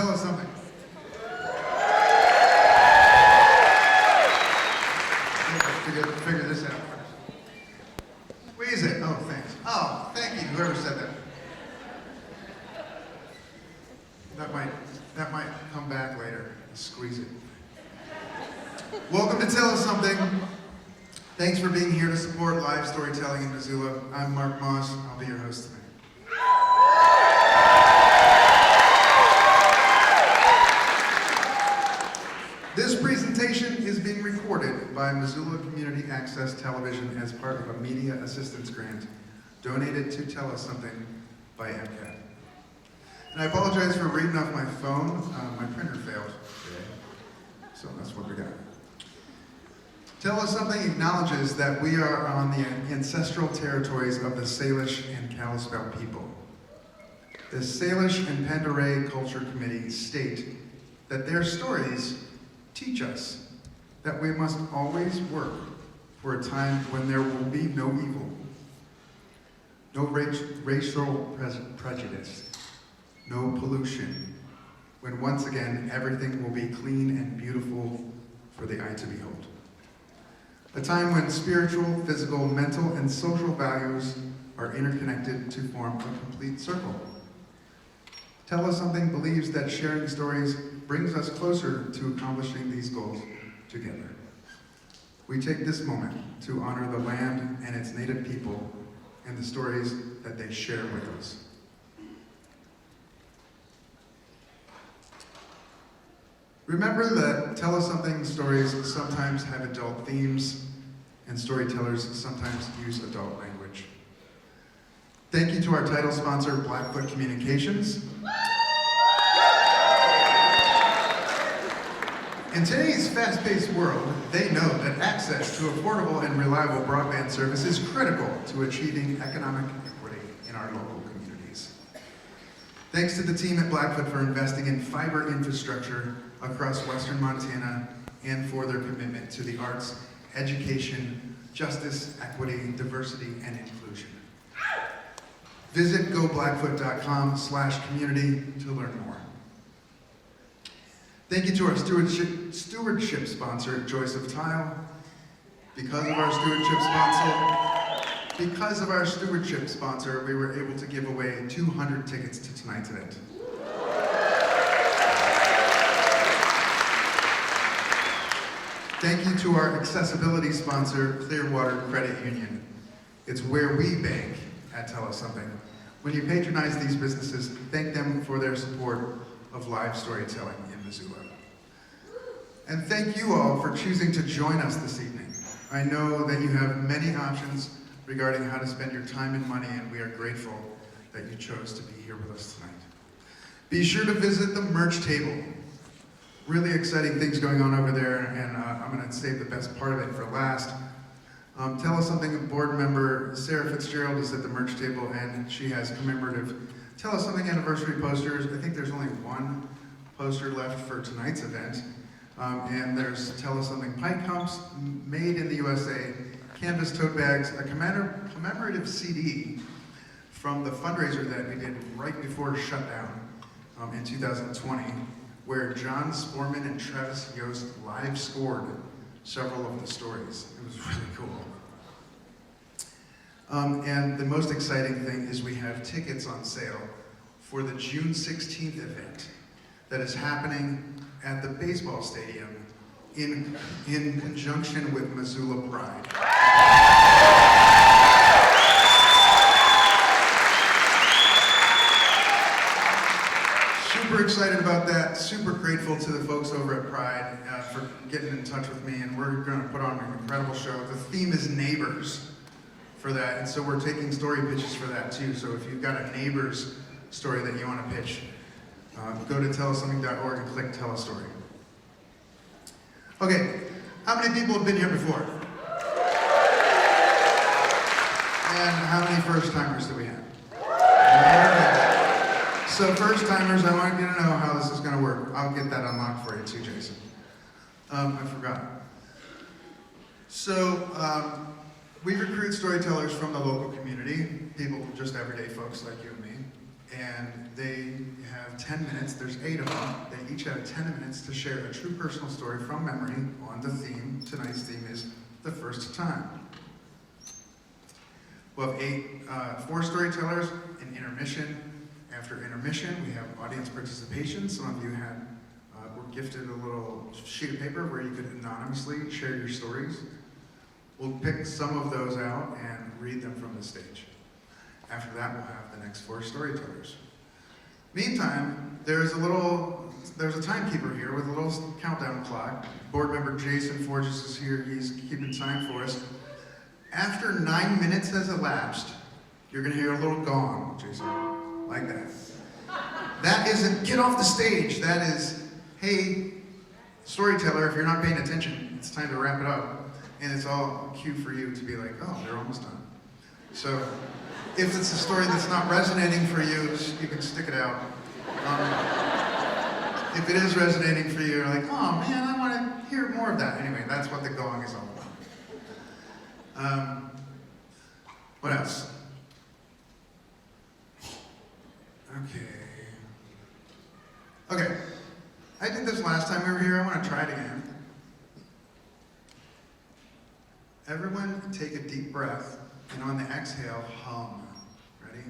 tell us something. Figure this out first. Squeeze it. Oh, thanks. Oh, thank you, whoever said that. That might come back later. Squeeze it. Welcome to Tell Us Something. Thanks for being here to support live storytelling in Missoula. I'm Mark Moss. I'll be your host tonight. This presentation is being recorded by Missoula Community Access Television as part of a media assistance grant donated to Tell Us Something by MCAT. And I apologize for reading off my phone. My printer failed today, so that's what we got. Tell Us Something acknowledges that we are on the ancestral territories of the Salish and Kalispel people. The Salish and Pandaray Culture Committee state that their stories teach us that we must always work for a time when there will be no evil, no racial prejudice, no pollution, when once again everything will be clean and beautiful for the eye to behold. A time when spiritual, physical, mental, and social values are interconnected to form a complete circle. Tell Us Something believes that sharing stories brings us closer to accomplishing these goals together. We take this moment to honor the land and its native people and the stories that they share with us. Remember that Tell Us Something stories sometimes have adult themes, and storytellers sometimes use adult language. Thank you to our title sponsor, Blackfoot Communications. In today's fast-paced world, they know that access to affordable and reliable broadband service is critical to achieving economic equity in our local communities. Thanks to the team at Blackfoot for investing in fiber infrastructure across western Montana and for their commitment to the arts, education, justice, equity, diversity, and inclusion. Visit goblackfoot.com/community to learn more. Thank you to our stewardship sponsor, Joyce of Tile. Because of our stewardship sponsor, we were able to give away 200 tickets to tonight's event. Thank you to our accessibility sponsor, Clearwater Credit Union. It's where we bank at Tell Us Something. When you patronize these businesses, thank them for their support of live storytelling in Missoula. And thank you all for choosing to join us this evening. I know that you have many options regarding how to spend your time and money, and we are grateful that you chose to be here with us tonight. Be sure to visit the merch table. Really exciting things going on over there, and I'm going to save the best part of it for last. Tell Us Something board member Sarah Fitzgerald is at the merch table, and she has commemorative Tell Us Something anniversary posters. I think there's only one poster left for tonight's event. And there's Tell Us Something pint cups, made in the USA, canvas tote bags, a commemorative CD from the fundraiser that we did right before shutdown in 2020, where John Sporman and Travis Yost live scored several of the stories. It was really cool. And the most exciting thing is we have tickets on sale for the June 16th event that is happening at the baseball stadium in conjunction with Missoula Pride. Super excited about that, super grateful to the folks over at Pride for getting in touch with me, and we're going to put on an incredible show. The theme is neighbors for that, and so we're taking story pitches for that too. So if you've got a neighbor's story that you want to pitch, go to tellussomething.org and click Tell a Story. Okay, how many people have been here before? And how many first-timers do we have? Okay. So first-timers, I want you to know how this is going to work. I'll get that unlocked for you too, Jason. I forgot. So we recruit storytellers from the local community, people, just everyday folks like you and me. And they have 10 minutes, there's 8 of them. They each have 10 minutes to share a true personal story from memory on the theme. Tonight's theme is the first time. We'll have 4 storytellers, an intermission. After intermission, we have audience participation. Some of you were gifted a little sheet of paper where you could anonymously share your stories. We'll pick some of those out and read them from the stage. After that, we'll have the next 4 storytellers. Meantime, there's a timekeeper here with a little countdown clock. Board member Jason Forges is here. He's keeping time for us. After 9 minutes has elapsed, you're going to hear a little gong, Jason, like that. That isn't get off the stage. That is, hey, storyteller, if you're not paying attention, it's time to wrap it up. And it's all cue for you to be like, oh, they're almost done. So if it's a story that's not resonating for you, you can stick it out. If it is resonating for you, you're like, oh man, I want to hear more of that. Anyway, that's what the gong is all about. What else? Okay, I did this last time we were here. I want to try it again. Everyone take a deep breath, and on the exhale, hum. Ready?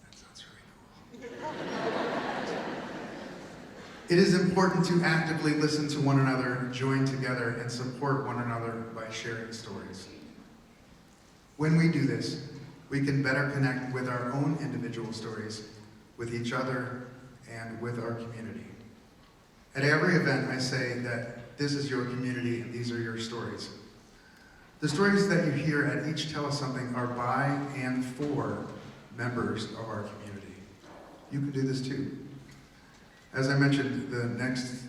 That sounds really cool. It is important to actively listen to one another, join together, and support one another by sharing stories. When we do this, we can better connect with our own individual stories, with each other, and with our community. At every event, I say that this is your community and these are your stories. The stories that you hear at each Tell Us Something are by and for members of our community. You can do this too. As I mentioned, the next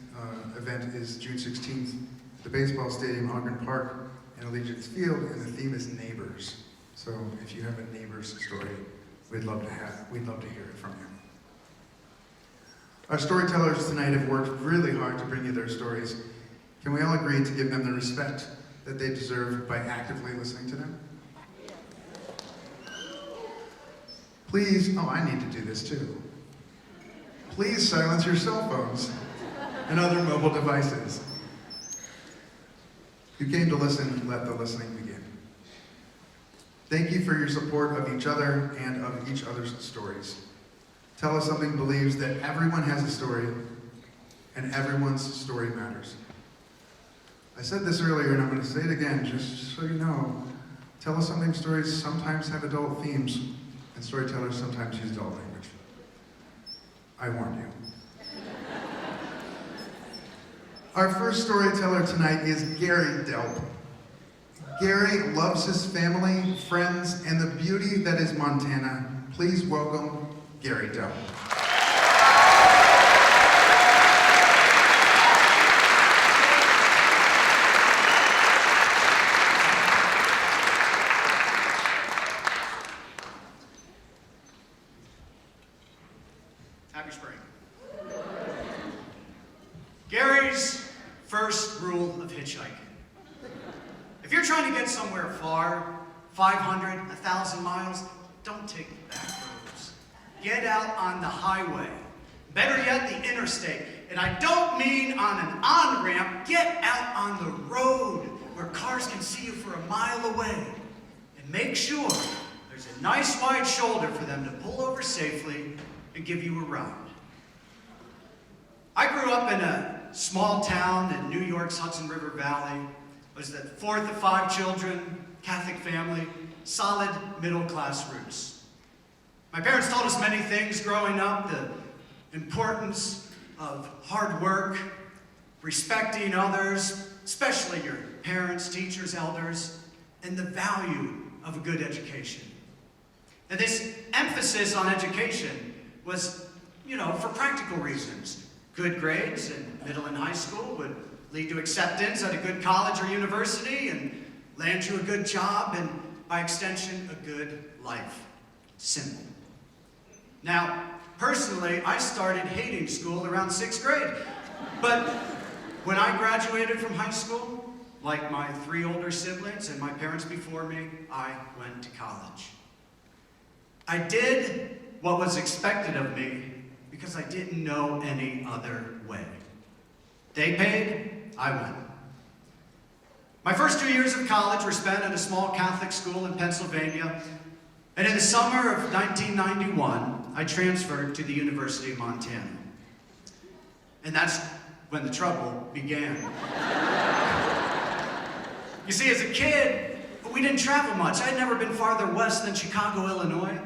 event is June 16th at the baseball stadium, Ogden Park, in Allegiance Field, and the theme is neighbors. So if you have a neighbor's story, we'd love to hear it from you. Our storytellers tonight have worked really hard to bring you their stories. Can we all agree to give them the respect that they deserve by actively listening to them? Please, I need to do this too. Please silence your cell phones and other mobile devices. You came to listen, let the listening begin. Thank you for your support of each other and of each other's stories. Tell Us Something believes that everyone has a story and everyone's story matters. I said this earlier and I'm going to say it again just so you know. Tell Us Something stories sometimes have adult themes and storytellers sometimes use adult language. I warned you. Our first storyteller tonight is Gary Delp. Gary loves his family, friends, and the beauty that is Montana. Please welcome Gary Delp. Happy spring. Gary's first rule of hitchhiking. If you're trying to get somewhere far, 500, 1,000 miles, don't take the back roads. Get out on the highway. Better yet, the interstate. And I don't mean on an on-ramp. Get out on the road where cars can see you for a mile away. And make sure there's a nice wide shoulder for them to pull over safely and give you a ride. I grew up in a small town in New York's Hudson River Valley. I was the 4th of 5 children, Catholic family, solid middle-class roots. My parents told us many things growing up, the importance of hard work, respecting others, especially your parents, teachers, elders, and the value of a good education. Now, this emphasis on education was, for practical reasons. Good grades in middle and high school would lead to acceptance at a good college or university and land you a good job and, by extension, a good life. Simple. Now, personally, I started hating school around 6th grade. But when I graduated from high school, like my 3 older siblings and my parents before me, I went to college. I did what was expected of me because I didn't know any other way. They paid, I went. My first 2 years of college were spent at a small Catholic school in Pennsylvania, and in the summer of 1991, I transferred to the University of Montana. And that's when the trouble began. You see, as a kid, we didn't travel much. I'd never been farther west than Chicago, Illinois.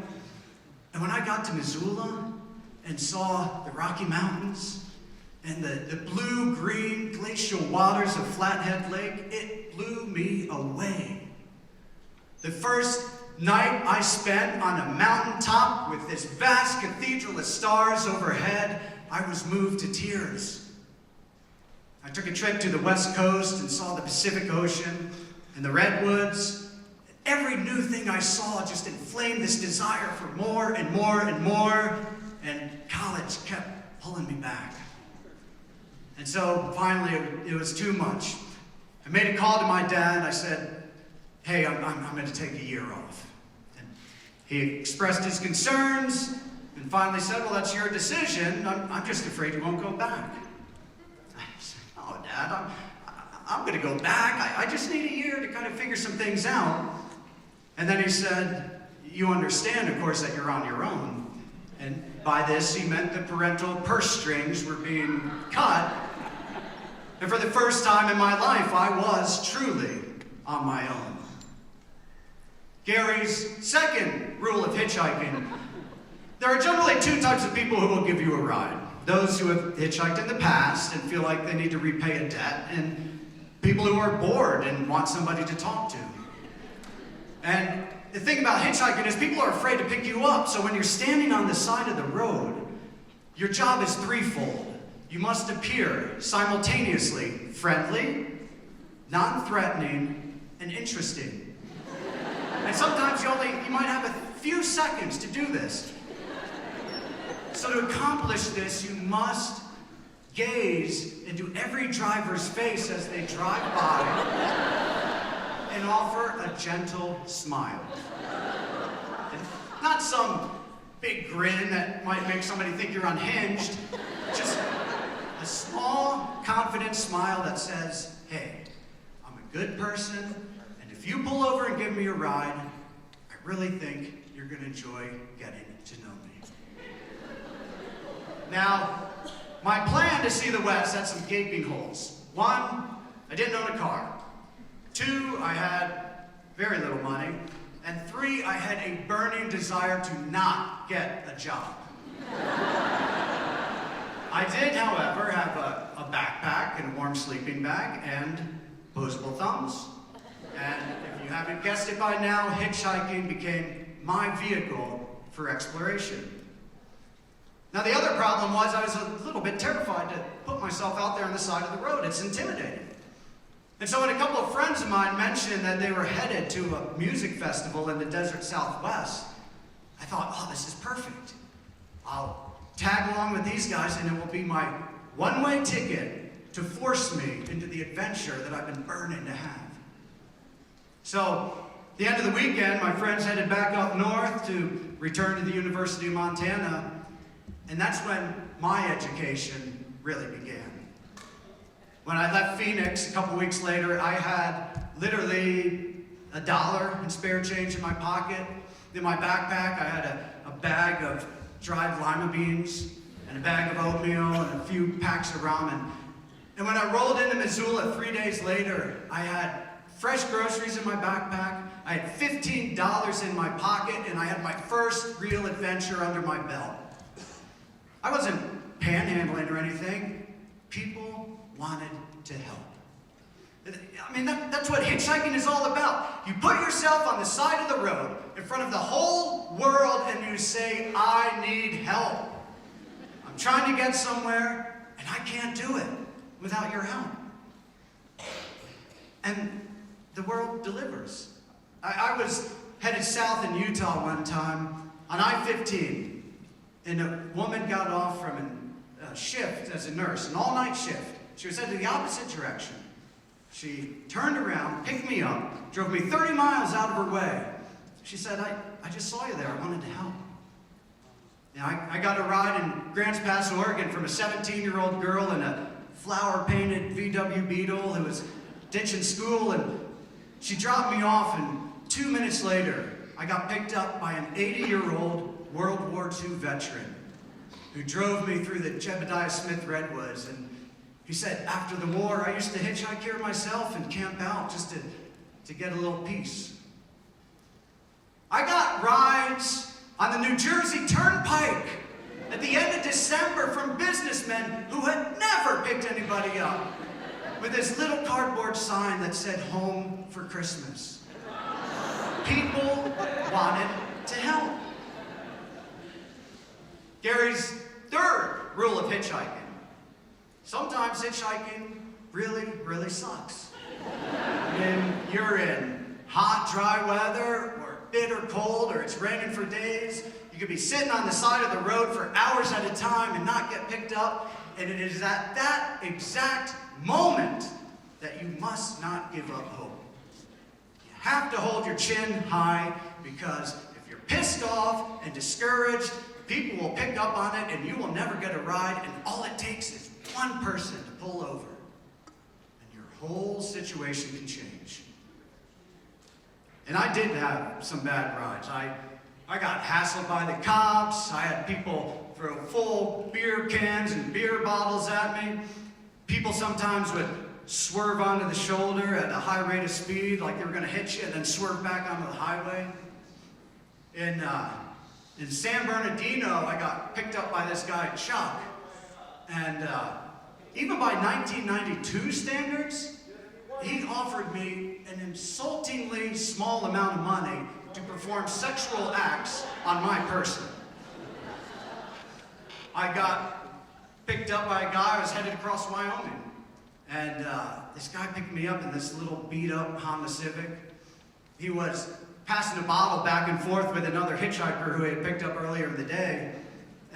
And when I got to Missoula and saw the Rocky Mountains and the blue-green glacial waters of Flathead Lake, it blew me away. The first night I spent on a mountaintop with this vast cathedral of stars overhead, I was moved to tears. I took a trip to the West Coast and saw the Pacific Ocean and the redwoods. Every new thing I saw just inflamed this desire for more and more and more, and college kept pulling me back. And so finally it was too much. I made a call to my dad. I said, hey, I'm going to take a year off. And he expressed his concerns and finally said, well, that's your decision. I'm just afraid you won't go back. I said, oh, Dad, I'm going to go back. I just need a year to kind of figure some things out. And then he said, you understand, of course, that you're on your own. And by this, he meant the parental purse strings were being cut. And for the first time in my life, I was truly on my own. Gary's second rule of hitchhiking: there are generally 2 types of people who will give you a ride. Those who have hitchhiked in the past and feel like they need to repay a debt, and people who are bored and want somebody to talk to. And the thing about hitchhiking is people are afraid to pick you up, so when you're standing on the side of the road, your job is threefold. You must appear simultaneously friendly, non-threatening, and interesting. And sometimes you might have a few seconds to do this. So to accomplish this, you must gaze into every driver's face as they drive by and offer a gentle smile. And not some big grin that might make somebody think you're unhinged, just a small, confident smile that says, hey, I'm a good person, and if you pull over and give me a ride, I really think you're going to enjoy getting to know me. Now, my plan to see the West had some gaping holes. 1, I didn't own a car. 2, I had very little money. And 3, I had a burning desire to not get a job. I did, however, have a backpack and a warm sleeping bag and opposable thumbs. And if you haven't guessed it by now, hitchhiking became my vehicle for exploration. Now, the other problem was I was a little bit terrified to put myself out there on the side of the road. It's intimidating. And so when a couple of friends of mine mentioned that they were headed to a music festival in the desert Southwest, I thought, oh, this is perfect. I'll tag along with these guys and it will be my one-way ticket to force me into the adventure that I've been burning to have. So, the end of the weekend, my friends headed back up north to return to the University of Montana, and that's when my education really began. When I left Phoenix a couple weeks later, I had literally $1 in spare change in my pocket. In my backpack, I had a bag of dried lima beans and a bag of oatmeal and a few packs of ramen. And when I rolled into Missoula 3 days later, I had fresh groceries in my backpack, I had $15 in my pocket, and I had my first real adventure under my belt. I wasn't panhandling or anything. People wanted to help. I mean, that's what hitchhiking is all about. You put yourself on the side of the road in front of the whole world and you say, I need help. I'm trying to get somewhere and I can't do it without your help. And the world delivers. I was headed south in Utah one time on I-15. and a woman got off from a shift as a nurse, an all-night shift. She was headed the opposite direction. She turned around, picked me up, drove me 30 miles out of her way. She said, I just saw you there. I wanted to help. Now, I got a ride in Grants Pass, Oregon from a 17-year-old girl in a flower-painted VW Beetle who was ditching school, and she dropped me off, and 2 minutes later, I got picked up by an 80-year-old World War II veteran who drove me through the Jebediah Smith Redwoods. And he said, after the war, I used to hitchhike here myself and camp out just to get a little peace. I got rides on the New Jersey Turnpike at the end of December from businessmen who had never picked anybody up with this little cardboard sign that said "Home for Christmas." People wanted to help. Gary's third rule of hitchhiking: sometimes hitchhiking really, really sucks. When you're in hot, dry weather, or bitter cold, or it's raining for days, you could be sitting on the side of the road for hours at a time and not get picked up, and it is at that exact moment that you must not give up hope. You have to hold your chin high, because if you're pissed off and discouraged, people will pick up on it and you will never get a ride, and all it takes is one person to pull over, and your whole situation can change. And I did have some bad rides. I got hassled by the cops. I had people throw full beer cans and beer bottles at me. People sometimes would swerve onto the shoulder at a high rate of speed, like they were going to hit you, and then swerve back onto the highway. In San Bernardino, I got picked up by this guy, Chuck. And even by 1992 standards, he offered me an insultingly small amount of money to perform sexual acts on my person. I got picked up by a guy. I was headed across Wyoming. And this guy picked me up in this little beat-up Honda Civic. He was passing a bottle back and forth with another hitchhiker who he had picked up earlier in the day.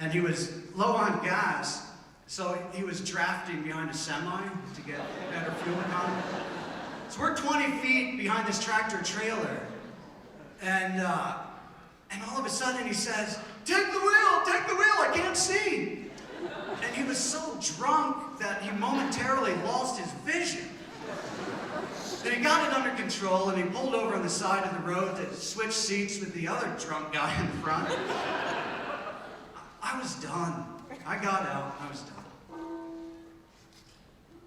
And he was low on gas, so he was drafting behind a semi to get better fuel economy. So we're 20 feet behind this tractor trailer. And all of a sudden he says, take the wheel, I can't see. And he was so drunk that he momentarily lost his vision. Then he got it under control, and he pulled over on the side of the road to switch seats with the other drunk guy in front. I was done. I got out, I was done.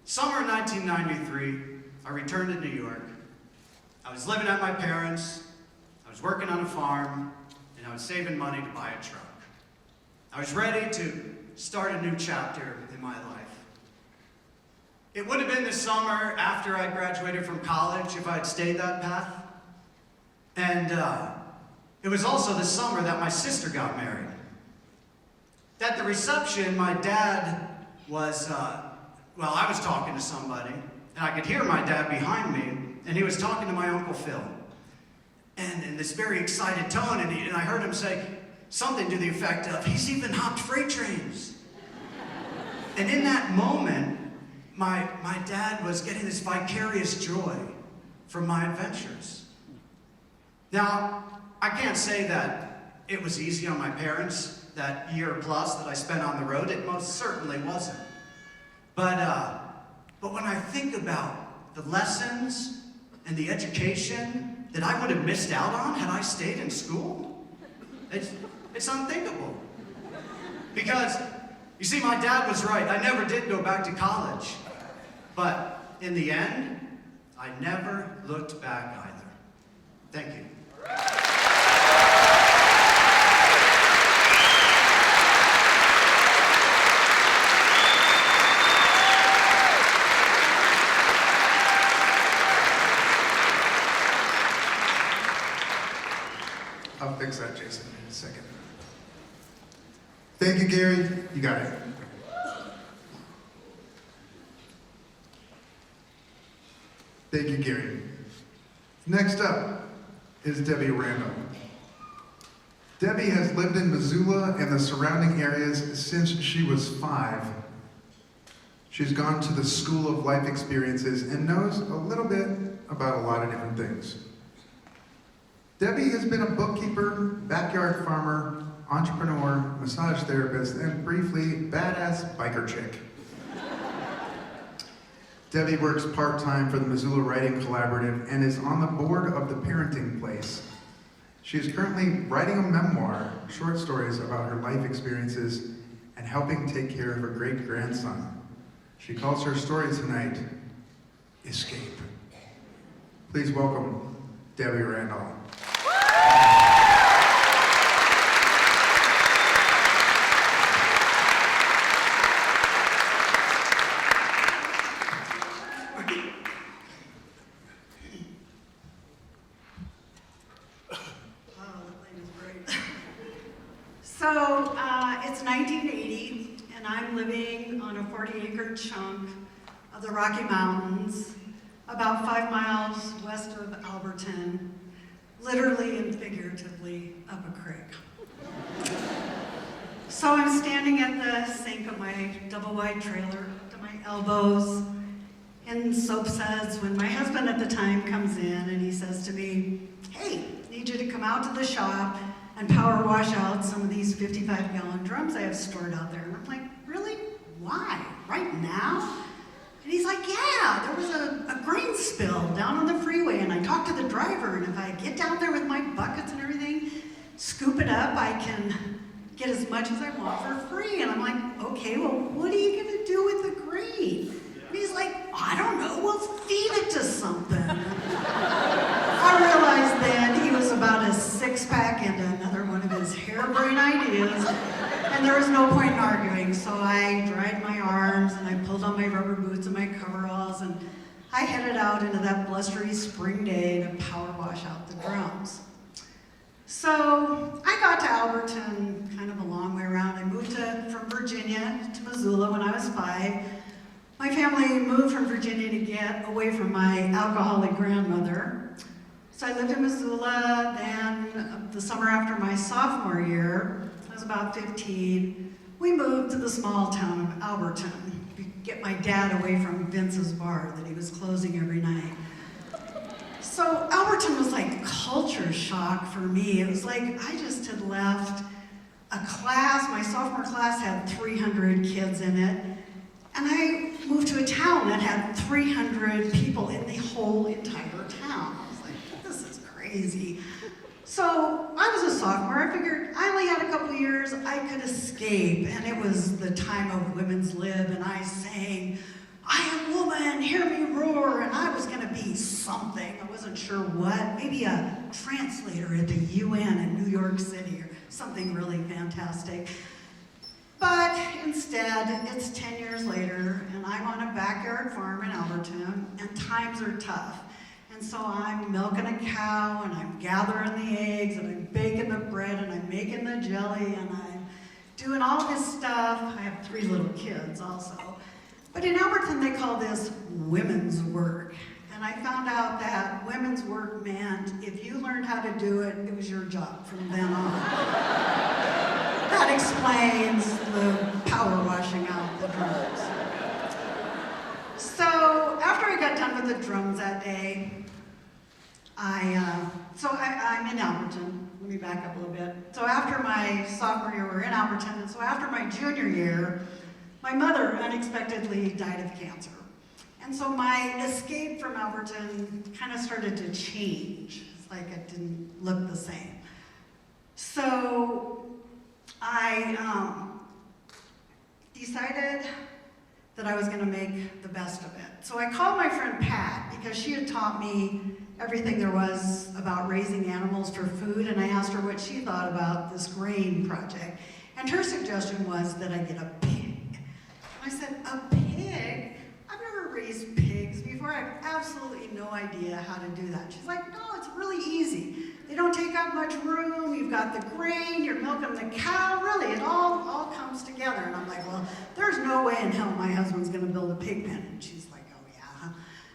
Summer 1993, I returned to New York. I was living at my parents', I was working on a farm, and I was saving money to buy a truck. I was ready to start a new chapter in my life. It would have been the summer after I graduated from college if I had stayed that path. And it was also the summer that my sister got married. At the reception, my dad was, I was talking to somebody, and I could hear my dad behind me, and he was talking to my Uncle Phil. And in this very excited tone, and I heard him say something to the effect of, he's even hopped freight trains. And in that moment, my dad was getting this vicarious joy from my adventures. Now, I can't say that it was easy on my parents that year plus that I spent on the road. It most certainly wasn't. But when I think about the lessons and the education that I would have missed out on had I stayed in school, it's unthinkable. Because, you see, my dad was right. I never did go back to college. But in the end, I never looked back either. Thank you. I'll fix that, Jason, in a second. Thank you, Gary. You got it. Thank you, Gary. Next up is Debbie Randall. Debbie has lived in Missoula and the surrounding areas since she was 5. She's gone to the School of Life Experiences and knows a little bit about a lot of different things. Debbie has been a bookkeeper, backyard farmer, entrepreneur, massage therapist, and briefly, badass biker chick. Debbie works part-time for the Missoula Writing Collaborative and is on the board of the Parenting Place. She is currently writing a memoir, short stories about her life experiences and helping take care of her great-grandson. She calls her story tonight, Escape. Please welcome Debbie Randall. So, it's 1980, and I'm living on a 40-acre chunk of the Rocky Mountains, about 5 miles west of Alberton, literally and figuratively up a creek. So I'm standing at the sink of my double-wide trailer to my elbows in soap suds when my husband at the time comes in and he says to me, "Hey, need you to come out to the shop and power wash out some of these 55-gallon drums I have stored out there." And I'm like, "Really? Why? Right now?" And he's like, "Yeah, there was a grain spill down on the freeway, and I talked to the driver, and if I get down there with my buckets and everything, scoop it up, I can get as much as I want for free." And I'm like, "Okay, well, what are you gonna do with the grain?" And he's like, "I don't know, we'll feed it to something." I realized then he was about a six-pack into another one of his harebrained ideas, and there was no point in arguing. So I dried my arms, and I pulled on my rubber boots and my coveralls, and I headed out into that blustery spring day to power wash out the drums. So I got to Alberton kind of a long way around. I moved from Virginia to Missoula when I was 5. My family moved from Virginia to get away from my alcoholic grandmother. So I lived in Missoula. Then the summer after my sophomore year, I was about 15, we moved to the small town of Alberton to get my dad away from Vince's bar that he was closing every night. So Alberton was like culture shock for me. It was like I just had left a class, my sophomore class had 300 kids in it, and I moved to a town that had 300 people in the whole entire town. I was like, this is crazy. So I was a sophomore. I figured I only had a couple years, I could escape, and it was the time of Women's Lib, and I sang, "I am woman, hear me roar," and I was gonna be something. I wasn't sure what, maybe a translator at the UN in New York City or something really fantastic. But instead, it's 10 years later, and I'm on a backyard farm in Alberton, and times are tough. And so I'm milking a cow, and I'm gathering the eggs, and I'm baking the bread, and I'm making the jelly, and I'm doing all this stuff. I have 3 little kids also. But in Alberton, they call this women's work. And I found out that women's work meant if you learned how to do it, it was your job from then on. That explains the power washing out the drums. So after I got done with the drums that day, I'm in Alberton. Let me back up a little bit. So after my sophomore year, we're in Alberton, and so after my junior year, my mother unexpectedly died of cancer. And so my escape from Alberton kind of started to change. It's like it didn't look the same. So I decided that I was going to make the best of it. So I called my friend Pat because she had taught me everything there was about raising animals for food, and I asked her what she thought about this grain project. And her suggestion was that I get a pig. I said, "A pig? I've never raised pigs before. I have absolutely no idea how to do that." She's like, "No, it's really easy. They don't take up much room. You've got the grain, you're milking the cow. Really, it all comes together." And I'm like, "Well, there's no way in hell my husband's going to build a pig pen." And she's like, "Oh, yeah."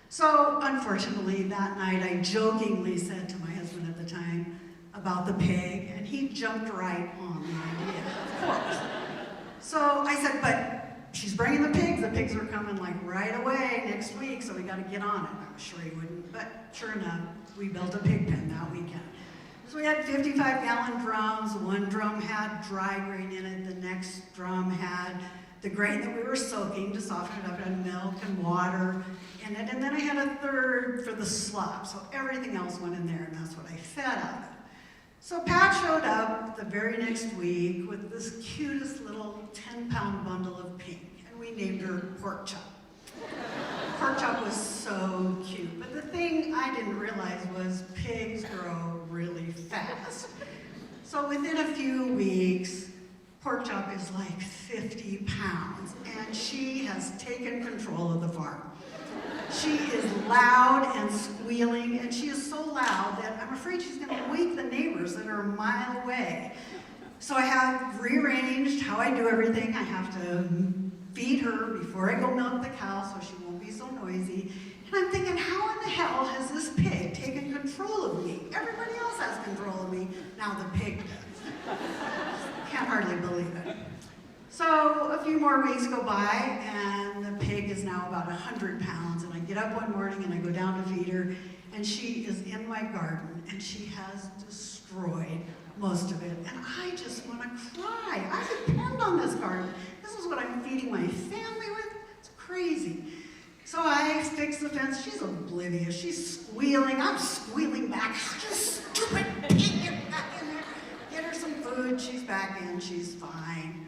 So, unfortunately, that night I jokingly said to my husband at the time about the pig, and he he jumped right on the idea, of course. So I said, but she's bringing the pigs are coming like right away next week, so we gotta get on it. I was sure he wouldn't, but sure enough, we built a pig pen that weekend. So we had 55-gallon drums. One drum had dry grain in it, the next drum had the grain that we were soaking to soften it up, and milk and water in it, and then I had a third for the slop, so everything else went in there, and that's what I fed out of. So Pat showed up the very next week with this cutest little 10-pound bundle of pink, and we named her Pork Chop. Pork Chop was so cute, but the thing I didn't realize was pigs grow really fast. So within a few weeks, Pork Chop is like 50 pounds, and she has taken control of the farm. She is loud and squealing, and she is so loud that I'm afraid she's going to wake the neighbors that are a mile away. So I have rearranged how I do everything. I have to feed her before I go milk the cow so she won't be so noisy. And I'm thinking, how in the hell has this pig taken control of me? Everybody else has control of me. Now the pig does. Can't hardly believe it. So a few more weeks go by, and the pig is now about 100 pounds, and I get up one morning and I go down to feed her, and she is in my garden, and she has destroyed most of it, and I just want to cry. I depend on this garden. This is what I'm feeding my family with. It's crazy. So I fix the fence. She's oblivious. She's squealing. I'm squealing back. You stupid pig, get back in there. Get her some food. She's back in. She's fine.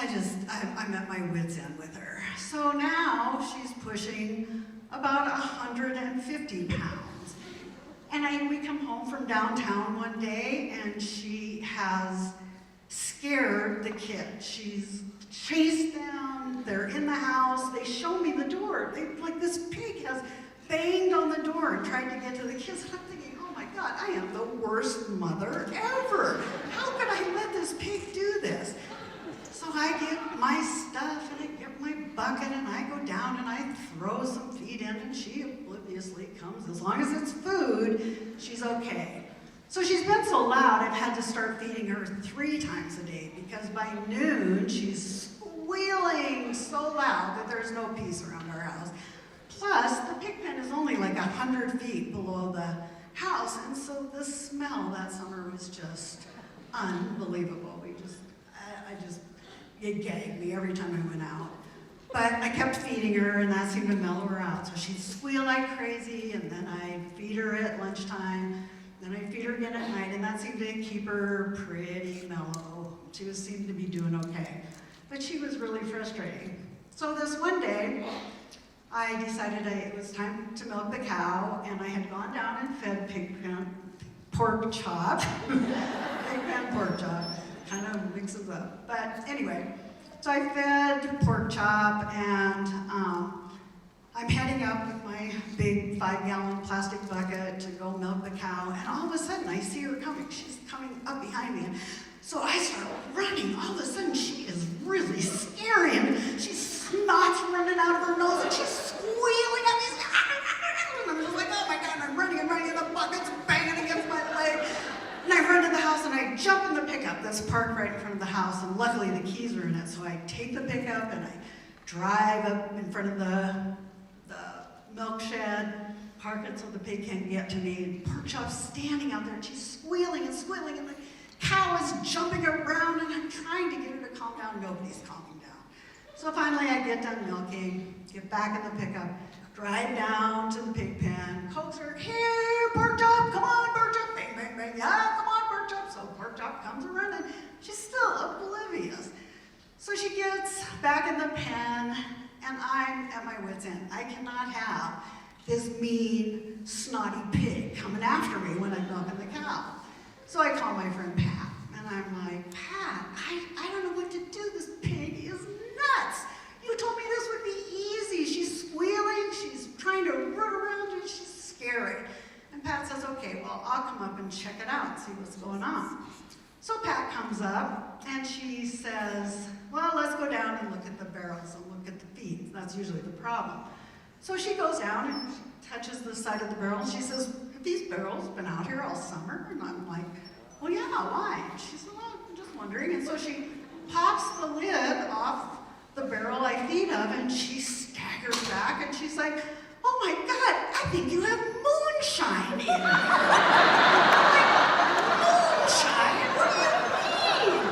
I'm at my wit's end with her. So now she's pushing about 150 pounds. And we come home from downtown one day, and she has scared the kids. She's chased them. They're in the house. They show me the door. Like this pig has banged on the door and tried to get to the kids. And I'm thinking, oh my God, I am the worst mother ever. How could I let this pig do this? So I get my stuff, and I get my bucket, and I go down, and I throw some feed in, and she obliviously comes. As long as it's food, she's okay. So she's been so loud, I've had to start feeding her 3 times a day, because by noon, she's squealing so loud that there's no peace around our house. Plus, the pig pen is only like 100 feet below the house, and so the smell that summer was just unbelievable. It gagged me every time I went out. But I kept feeding her, and that seemed to mellow her out. So she'd squeal like crazy, and then I'd feed her at lunchtime, then I'd feed her again at night, and that seemed to keep her pretty mellow. She seemed to be doing okay. But she was really frustrating. So this one day, I decided it was time to milk the cow, and I had gone down and fed pork chop. Pig pen pork chop. Kind of mixes up. But anyway, so I fed pork chop, and I'm heading up with my big 5-gallon plastic bucket to go milk the cow, and all of a sudden I see her coming. She's coming up behind me, and so I start running. All of a sudden she is really scary, and she's snot's running out of her nose, and she's squealing at me. And I'm just like, oh my God, I'm running, and the bucket's banging against my leg. And I run to the house, and I jump in the pickup that's parked right in front of the house, and luckily the keys are in it, so I take the pickup and I drive up in front of the milk shed, park it so the pig can't get to me, and Pork Chop's standing out there, and she's squealing, and the cow is jumping around, and I'm trying to get her to calm down. Nobody's calming down. So finally I get done milking, get back in the pickup, drive down to the pig pen, coax her, here, Pork Chop, come on, Pork Chop, bang, bang, bang, yeah, come on, Pork Chop. So Pork Chop comes running. She's still oblivious. So she gets back in the pen, and I'm at my wit's end. I cannot have this mean, snotty pig coming after me when I'm milking the cow. So I call my friend Pat, and I'm like, Pat, I don't know what to do. This pig is nuts. You told me this would be easy. She's squealing, she's trying to run around, and she's scary. And Pat says, okay, well, I'll come up and check it out and see what's going on. So Pat comes up, and she says, well, let's go down and look at the barrels and look at the feed. That's usually the problem. So she goes down and she touches the side of the barrel, and she says, have these barrels been out here all summer? And I'm like, well, yeah, why? She said, well, I'm just wondering. And so she pops the lid off the barrel I feed of, and she staggers back, and she's like, oh my God, I think you have moonshine in here. I'm like, moonshine? What do you mean?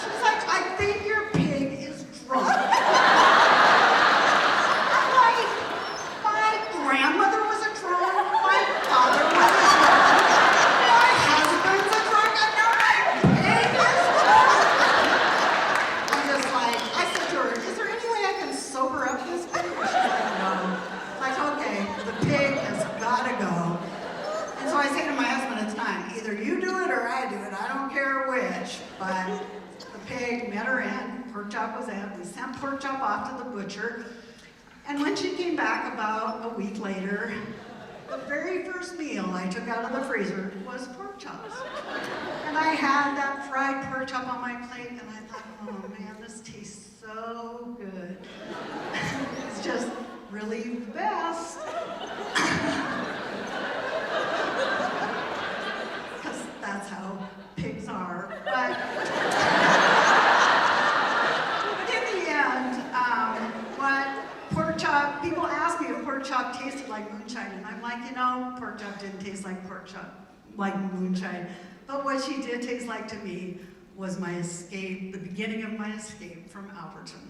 She's like, I think your pig is drunk. I'm like, my grandmother was a drunk, my father was a drunk, my husband's a drunk, and now my pig is drunk. I'm just like, I said to her, is there any way I can sober up this pig? And she's like, no. Like, okay, the pig has got to go. And so I say to my husband, it's time. Either you do it or I do it. I don't care which. But the pig met her end. Pork chop was in. We sent pork chop off to the butcher. And when she came back about a week later, the very first meal I took out of the freezer was pork chops. And I had that fried pork chop on my plate, and I thought, oh man, this tastes so good. It's just really the best. Because that's how pigs are. But in the end, what pork chop, people ask me if pork chop tasted like moonshine, and I'm like, you know, pork chop didn't taste like pork chop, like moonshine. But what she did taste like to me was my escape, the beginning of my escape from Alberton.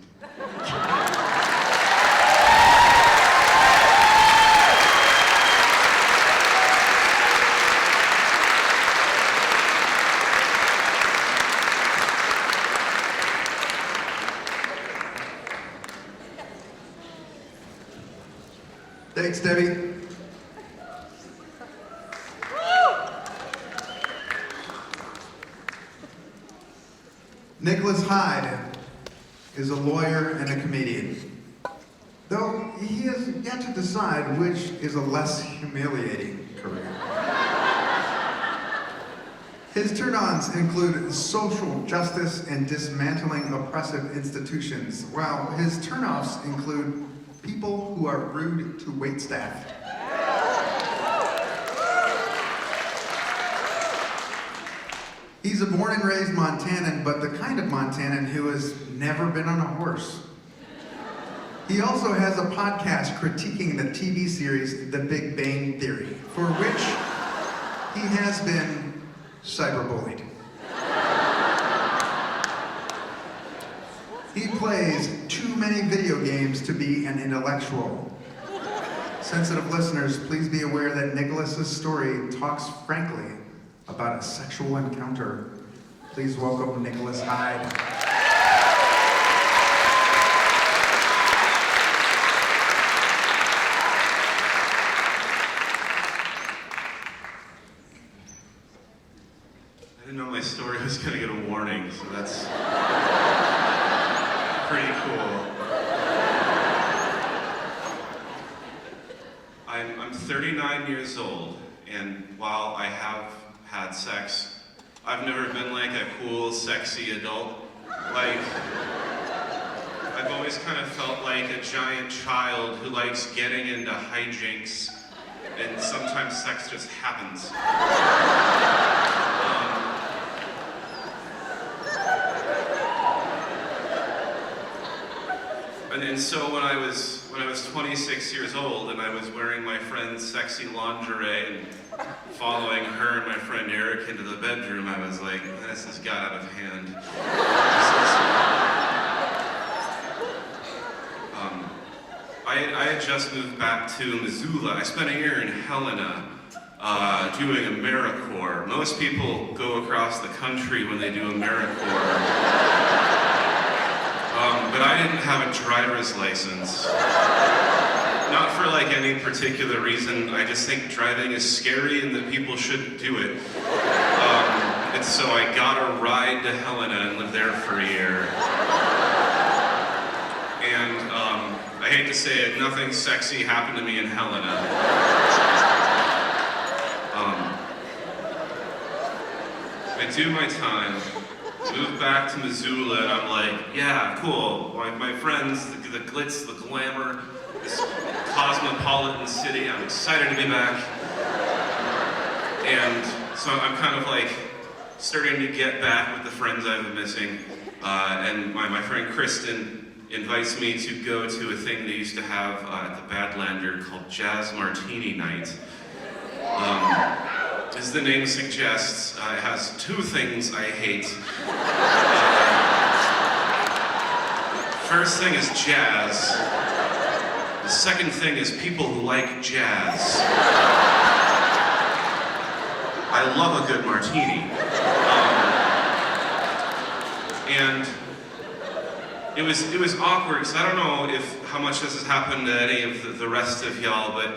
Thanks, Debbie. Nicholas Hyde is a lawyer and a comedian, though he has yet to decide which is a less humiliating career. His turn-ons include social justice and dismantling oppressive institutions, while his turn-offs include people who are rude to waitstaff. He's a born and raised Montanan, but the kind of Montanan who has never been on a horse. He also has a podcast critiquing the TV series The Big Bang Theory, for which he has been cyberbullied. He plays too many video games to be an intellectual. Sensitive listeners, please be aware that Nicholas's story talks frankly about a sexual encounter. Please welcome Nicholas Hyde. I didn't know my story was going to get a warning, so that's pretty cool. I'm 39 years old, and while I have had sex, I've never been like a cool, sexy adult. Like, I've always kind of felt like a giant child who likes getting into hijinks, and sometimes sex just happens. And so when I was 26 years old and I was wearing my friend's sexy lingerie and following her and my friend Eric into the bedroom, I was like, this has got out of hand. I had just moved back to Missoula. I spent a year in Helena doing AmeriCorps. Most people go across the country when they do AmeriCorps. But I didn't have a driver's license. Not for like any particular reason. I just think driving is scary and that people shouldn't do it. And so I got a ride to Helena and lived there for a year. And I hate to say it, nothing sexy happened to me in Helena. I do my time. Moved back to Missoula, and I'm like, yeah, cool. My friends, the glitz, the glamour, this cosmopolitan city, I'm excited to be back. And so I'm kind of like starting to get back with the friends I've been missing. And my friend Kristen invites me to go to a thing they used to have at the Badlander called Jazz Martini Night. As the name suggests, it has two things I hate. First thing is jazz. The second thing is people who like jazz. I love a good martini. And it was awkward, because I don't know how much this has happened to any of the rest of y'all, but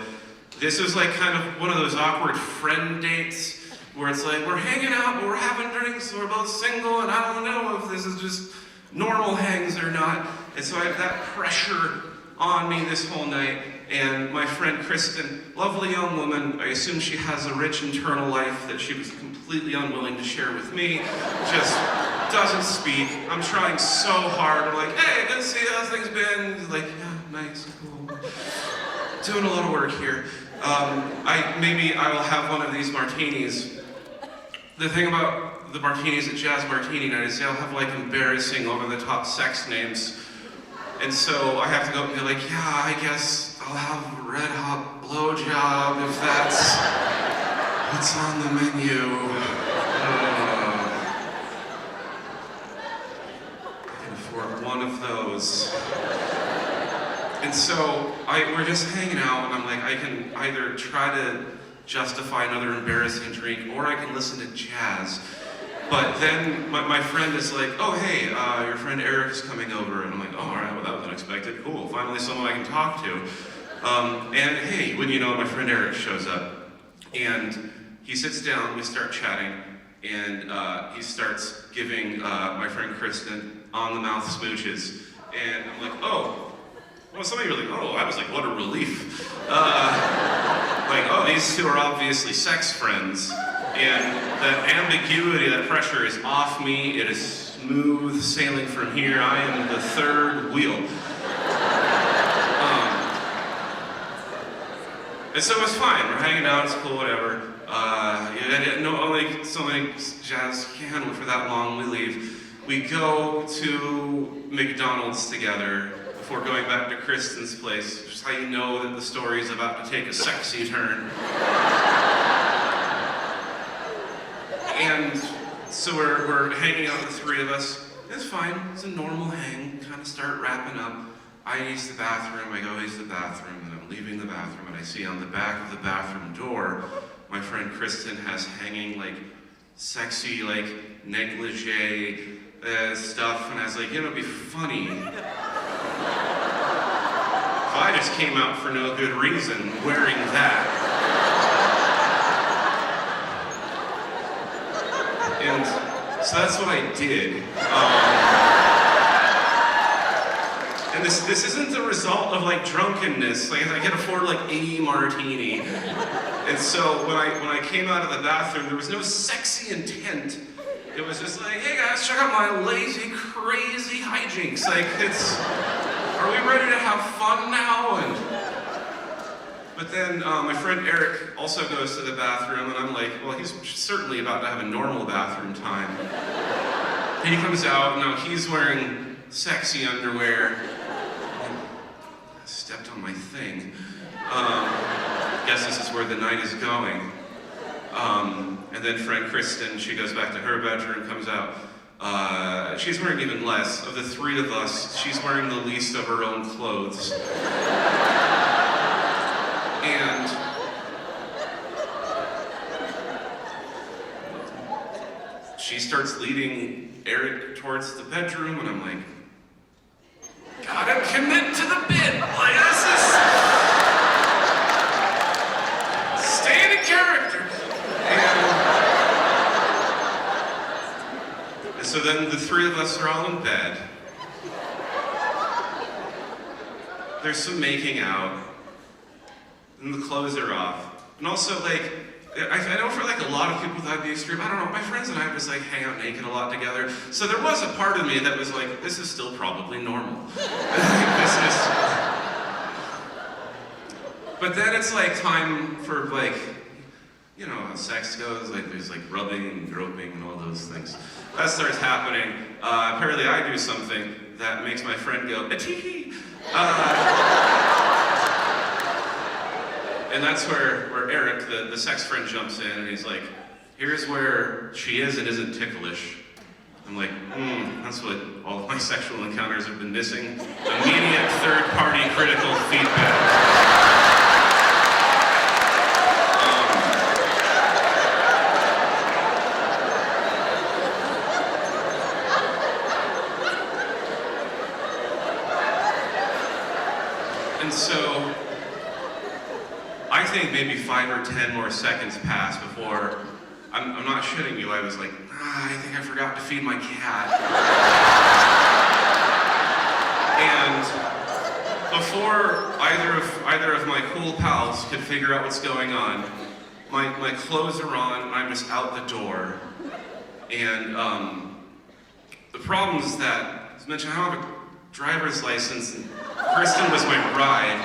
this was like kind of one of those awkward friend dates where it's like, we're hanging out, but we're having drinks, we're both single, and I don't know if this is just normal hangs or not. And so I have that pressure on me this whole night. And my friend Kristen, lovely young woman, I assume she has a rich internal life that she was completely unwilling to share with me, just doesn't speak. I'm trying so hard. I'm like, hey, good to see you, how's things been? He's like, yeah, nice, cool. Doing a lot of work here. Maybe I will have one of these martinis. The thing about the martinis at Jazz Martini Night is they'll have like embarrassing over-the-top sex names. And so I have to go and be like, yeah, I guess I'll have a red hot blowjob if that's what's on the menu. I can afford one of those. And so we're just hanging out, and I'm like, I can either try to justify another embarrassing drink, or I can listen to jazz. But then my friend is like, oh, hey, your friend Eric is coming over. And I'm like, oh, all right, well, that was unexpected. Cool, finally someone I can talk to. And hey, when you know, my friend Eric shows up. And he sits down, we start chatting, and he starts giving my friend Kristen on-the-mouth smooches. And I'm like, oh. Well, some of you are like, oh, I was like, what a relief. Like, oh, these two are obviously sex friends. And that ambiguity, that pressure is off me. It is smooth sailing from here. I am the third wheel. And so it's fine. We're hanging out, it's cool, whatever. Only so many jazz can handle for that long. We leave. We go to McDonald's together before going back to Kristen's place, just how you know that the story is about to take a sexy turn. And so we're hanging out, the three of us. It's fine, it's a normal hang, kind of start wrapping up. I use the bathroom, I go use the bathroom, and I'm leaving the bathroom, and I see on the back of the bathroom door, my friend Kristen has hanging like sexy, like negligee stuff, and I was like, you know, it'd be funny if I just came out for no good reason wearing that. And so that's what I did. And this isn't the result of like drunkenness. Like I can afford like a martini. And so when I came out of the bathroom, there was no sexy intent. It was just like, hey guys, check out my lazy, crazy hijinks. Like are we ready to have fun now? But then my friend Eric also goes to the bathroom, and I'm like, well, he's certainly about to have a normal bathroom time. And he comes out, now he's wearing sexy underwear. I stepped on my thing. Guess this is where the night is going. And then friend Kristen, she goes back to her bedroom, comes out. She's wearing even less. Of the three of us, she's wearing the least of her own clothes. And she starts leading Eric towards the bedroom, and I'm like, gotta commit to the bit. Like, this is staying in character. And so then the three of us are all in bed. There's some making out. And the clothes are off. And also, like, I know for like a lot of people that'd be extreme. I don't know, my friends and I just like hang out naked a lot together. So there was a part of me that was like, this is still probably normal. But then it's like time for like you know how sex goes, like there's like rubbing and groping and all those things. That starts happening. Apparently I do something that makes my friend go, "Atee!" And that's where Eric, the sex friend, jumps in and he's like, "Here's where she is and isn't ticklish." I'm like, that's what all of my sexual encounters have been missing. Immediate third-party critical feedback. And so, I think maybe 5 or 10 more seconds passed before, I'm not shitting you, I was like, I think I forgot to feed my cat. And before either of my cool pals could figure out what's going on, my clothes are on, and I'm just out the door. And the problem is that, as mentioned, I don't have a driver's license, and Kristen was my ride.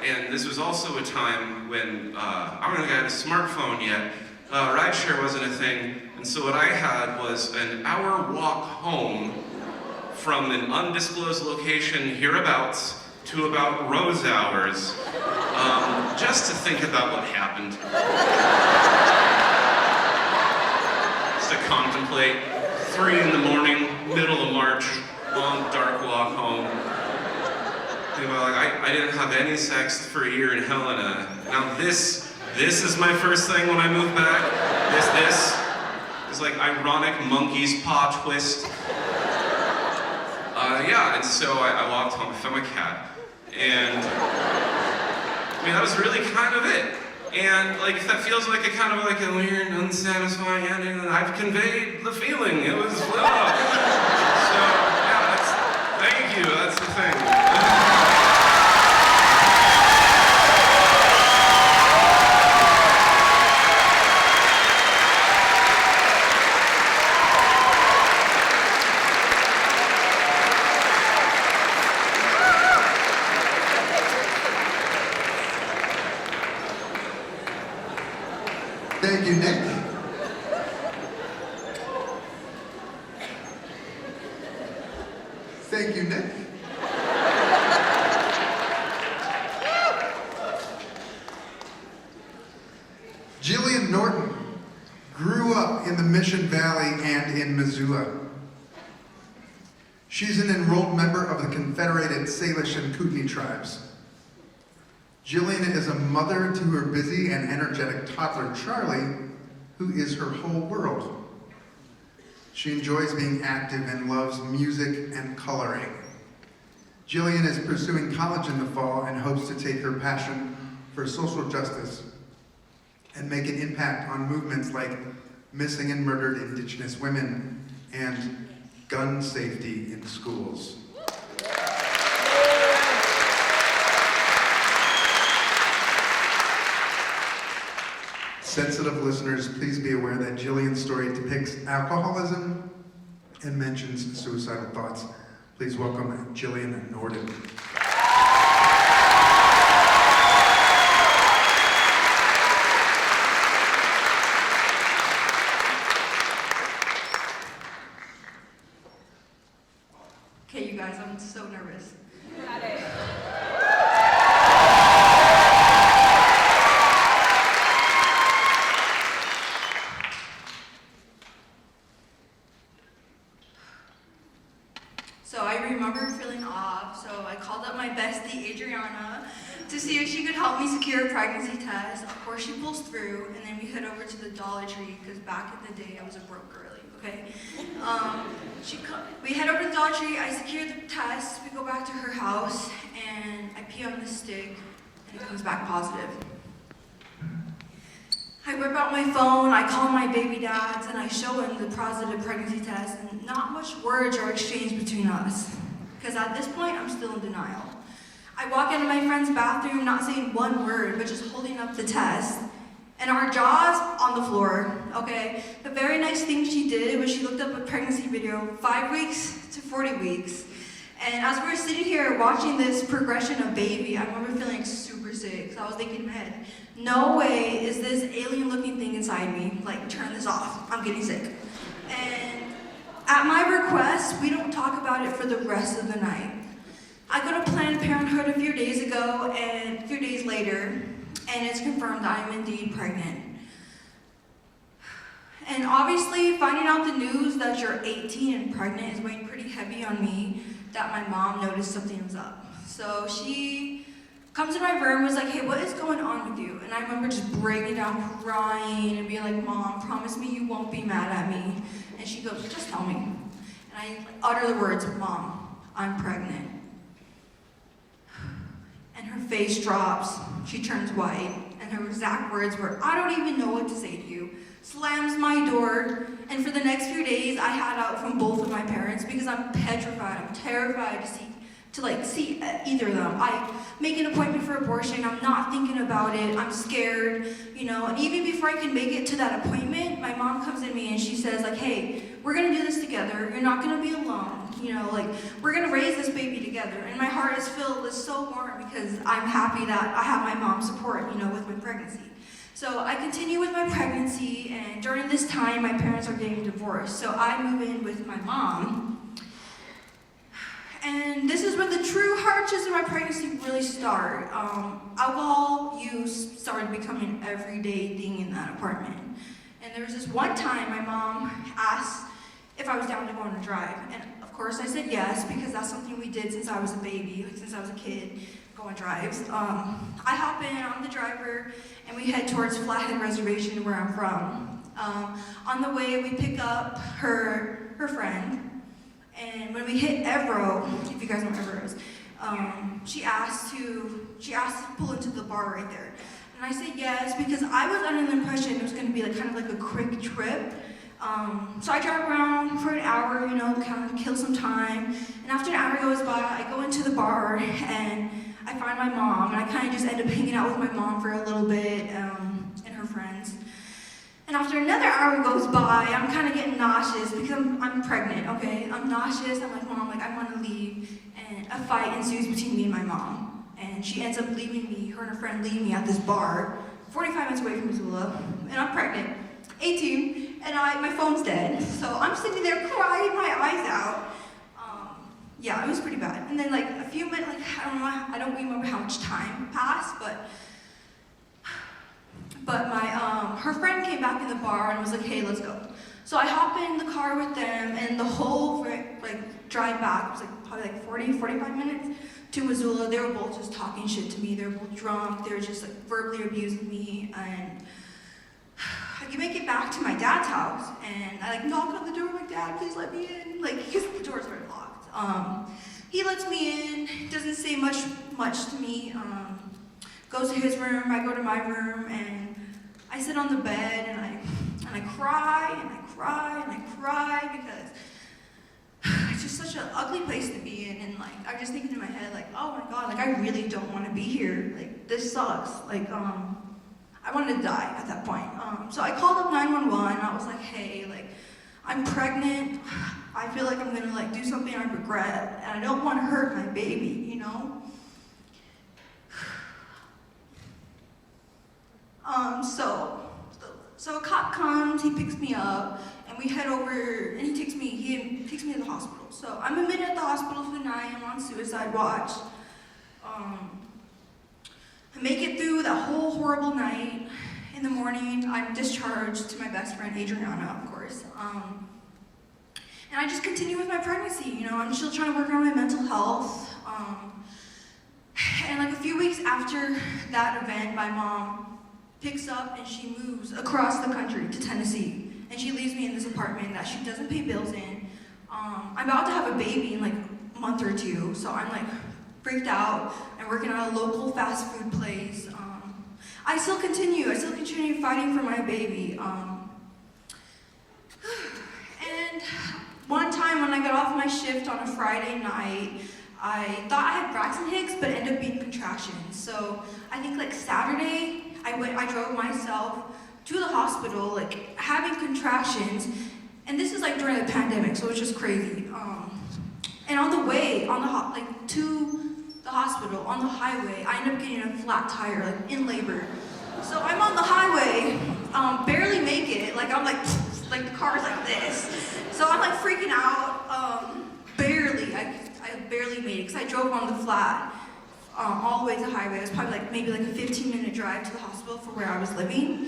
And this was also a time when I don't think I had a smartphone yet. Rideshare wasn't a thing, and so what I had was an hour walk home from an undisclosed location hereabouts to about Rose hours, just to think about what happened. Just to contemplate. 3 in the morning, middle of March, long dark walk home. I didn't have any sex for a year in Helena. Now this is my first thing when I move back. This is like ironic monkey's paw twist. Yeah, and so I walked home, I found my cat, and I mean that was really kind of it. And like if that feels like a kind of like a weird, unsatisfying ending, then I've conveyed the feeling. It was So yeah, thank you, that's the thing. Thank you, Nick. Thank you, Nick. Jillian Norton grew up in the Mission Valley and in Missoula. She's an enrolled member of the Confederated Salish and Kootenai tribes. Jillian is a mother to her busy and energetic toddler, Charlie, who is her whole world. She enjoys being active and loves music and coloring. Jillian is pursuing college in the fall and hopes to take her passion for social justice and make an impact on movements like missing and murdered Indigenous women and gun safety in schools. Sensitive listeners, please be aware that Jillian's story depicts alcoholism and mentions suicidal thoughts. Please welcome Jillian Norton. Okay, you guys, I'm so nervous. So I remember feeling off, so I called up my bestie, Adriana, to see if she could help me secure a pregnancy test. Of course, she pulls through, and then we head over to the Dollar Tree, because back in the day, I was a broke girly, okay? We head over to the Dollar Tree, I secure the test, we go back to her house, and I pee on the stick, and it comes back positive. I whip out my phone, I call my baby dads, and I show him the positive pregnancy test, and not much words are exchanged between us. Because at this point, I'm still in denial. I walk into my friend's bathroom, not saying one word, but just holding up the test, and our jaws on the floor, okay? The very next thing she did was she looked up a pregnancy video, 5 weeks to 40 weeks. And as we were sitting here watching this progression of baby, I remember feeling super sick. So I was thinking in my head, no way is this alien-looking thing inside me. Like, turn this off. I'm getting sick. And at my request, we don't talk about it for the rest of the night. I go to Planned Parenthood a few days ago, and a few days later, and it's confirmed I am indeed pregnant. And obviously, finding out the news that you're 18 and pregnant is weighing pretty heavy on me, that my mom noticed something was up. So she comes in my room and was like, hey, what is going on with you? And I remember just breaking down, crying, and being like, Mom, promise me you won't be mad at me. And she goes, just tell me. And I utter the words, Mom, I'm pregnant. And her face drops, she turns white, and her exact words were, I don't even know what to say to you. Slams my door, and for the next few days, I had out from both of my parents because I'm petrified. I'm terrified to see either of them. I make an appointment for abortion. I'm not thinking about it. I'm scared, And even before I can make it to that appointment, my mom comes in me and she says, like, hey, we're gonna do this together. You're not gonna be alone. We're gonna raise this baby together. And my heart is filled with so warm because I'm happy that I have my mom's support, with my pregnancy. So I continue with my pregnancy, and during this time, my parents are getting divorced. So I move in with my mom. And this is when the true hardships of my pregnancy really start. Alcohol use started becoming an everyday thing in that apartment. And there was this one time my mom asked if I was down to go on a drive. And of course I said yes, because that's something we did since I was a baby, since I was a kid, go on drives. I hop in, I'm the driver, and we head towards Flathead Reservation, where I'm from. On the way, we pick up her friend. And when we hit Evro, if you guys know where Evro is, she asked to pull into the bar right there. And I said yes, because I was under the impression it was going to be kind of like a quick trip. So I drive around for an hour, kind of kill some time. And after an hour goes by, I go into the bar and I find my mom, and I kind of just end up hanging out with my mom for a little bit, and her friends. And after another hour goes by, I'm kind of getting nauseous because I'm pregnant, okay? I'm nauseous, I'm like, Mom, I want to leave. And a fight ensues between me and my mom. And she ends up leaving me, her and her friend leave me at this bar, 45 minutes away from Missoula. And I'm pregnant, 18, and my phone's dead. So I'm sitting there crying my eyes out. Yeah, it was pretty bad. And then a few minutes, I don't remember how much time passed, but her friend came back in the bar and was like, hey, let's go. So I hop in the car with them, and the whole drive back was probably 40, 45 minutes to Missoula. They were both just talking shit to me. They were both drunk. They were just verbally abusing me. And I can make it back to my dad's house, and I knock on the door. I'm like, Dad, please let me in. Because the doors were locked. He lets me in. Doesn't say much to me. Goes to his room. I go to my room, and I sit on the bed, and I cry, and I cry, and I cry, because it's just such an ugly place to be in. And I'm just thinking in my head, oh my God, I really don't want to be here. This sucks. I wanted to die at that point. So I called up 911. I was like, hey, I'm pregnant. I feel like I'm gonna do something I regret, and I don't want to hurt my baby, So a cop comes, he picks me up, and we head over, and he takes me to the hospital. So I'm admitted at the hospital for the night. I'm on suicide watch. I make it through that whole horrible night. In the morning, I'm discharged to my best friend, Adriana, of course. And I just continue with my pregnancy, I'm still trying to work on my mental health. And a few weeks after that event, my mom picks up and she moves across the country to Tennessee. And she leaves me in this apartment that she doesn't pay bills in. I'm about to have a baby in a month or two, so I'm freaked out. I'm working at a local fast food place. I still continue fighting for my baby. And one time when I got off my shift on a Friday night, I thought I had Braxton Hicks, but it ended up being contractions. So I think Saturday, I drove myself to the hospital, having contractions, and this is during the pandemic, so it's just crazy. And on the way, to the hospital on the highway. I end up getting a flat tire, like in labor. So I'm on the highway, barely make it. Like I'm like the car's like this. So I'm like freaking out, barely. I barely made it because I drove on the flat all the way to the highway. It was probably like maybe like a 15-minute drive to the hospital from where I was living.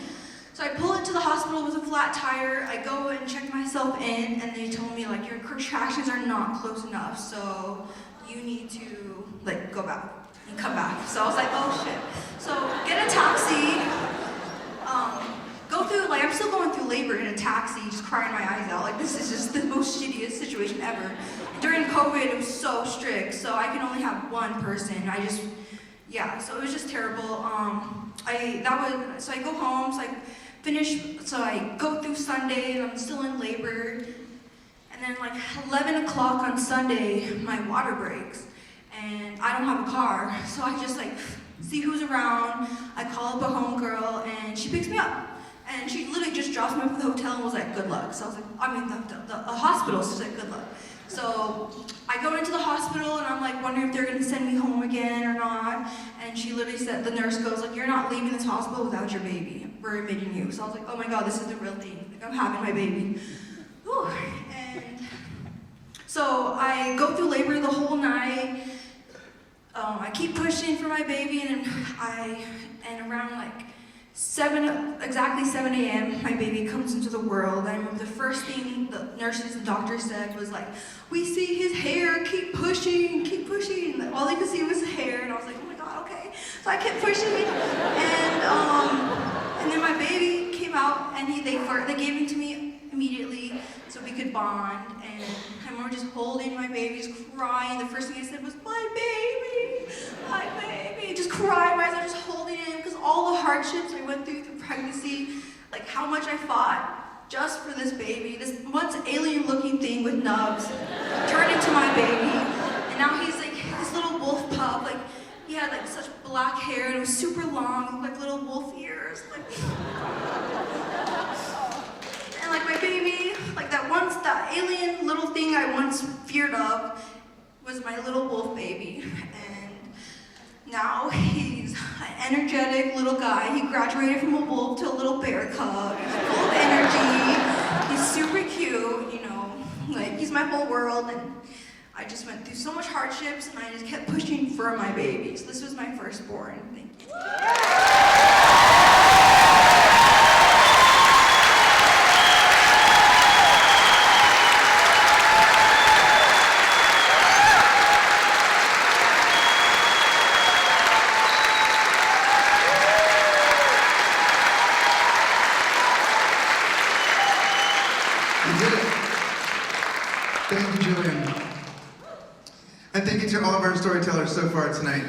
So I pull into the hospital with a flat tire. I go and check myself in, and they told me like your contractions are not close enough, so you need to like go back and come back. So I was like, oh shit. So get a taxi, go through, like I'm still going through labor in a taxi, just crying my eyes out. Like this is just the most shittiest situation ever. During COVID, it was so strict, so I can only have one person. So it was just terrible. So I go home, so I go through Sunday, and I'm still in labor. And then like 11 o'clock on Sunday, my water breaks, and I don't have a car. So I just like see who's around. I call up a homegirl, and she picks me up. And she literally just drops me off at the hotel and was like, good luck. So I was like, the hospital, so she's like, good luck. So I go into the hospital, and I'm like wondering if they're gonna send me home again or not. And she literally said, the nurse goes like, you're not leaving this hospital without your baby. We're admitting you. So I was like, oh my God, this is the real thing. Like I'm having my baby. Whew. And so I go through labor the whole night. I keep pushing for my baby, and around like exactly 7 a.m., my baby comes into the world. I remember the first thing the nurses and doctors said was like, we see his hair, keep pushing, keep pushing. And all they could see was his hair, and I was like, oh my God, okay. So I kept pushing, and then my baby came out, and they gave him to me immediately so we could bond. And I remember just holding my baby, just crying. The first thing I said was, my baby, my baby. Just crying, my eyes are just holding him, because all the hardships I went through pregnancy, like how much I fought just for this baby, this once alien-looking thing with nubs, turned into my baby. And now he's like this little wolf pup, like he had like such black hair, and it was super long, like little wolf ears, like. And like my baby, like that alien little thing I once feared of was my little wolf baby. And now he's an energetic little guy. He graduated from a wolf to a little bear cub. He's full of energy. He's super cute, like he's my whole world. And I just went through so much hardships, and I just kept pushing for my baby. So this was my firstborn. Thank you. Thank you, Julian. And thank you to all of our storytellers so far tonight.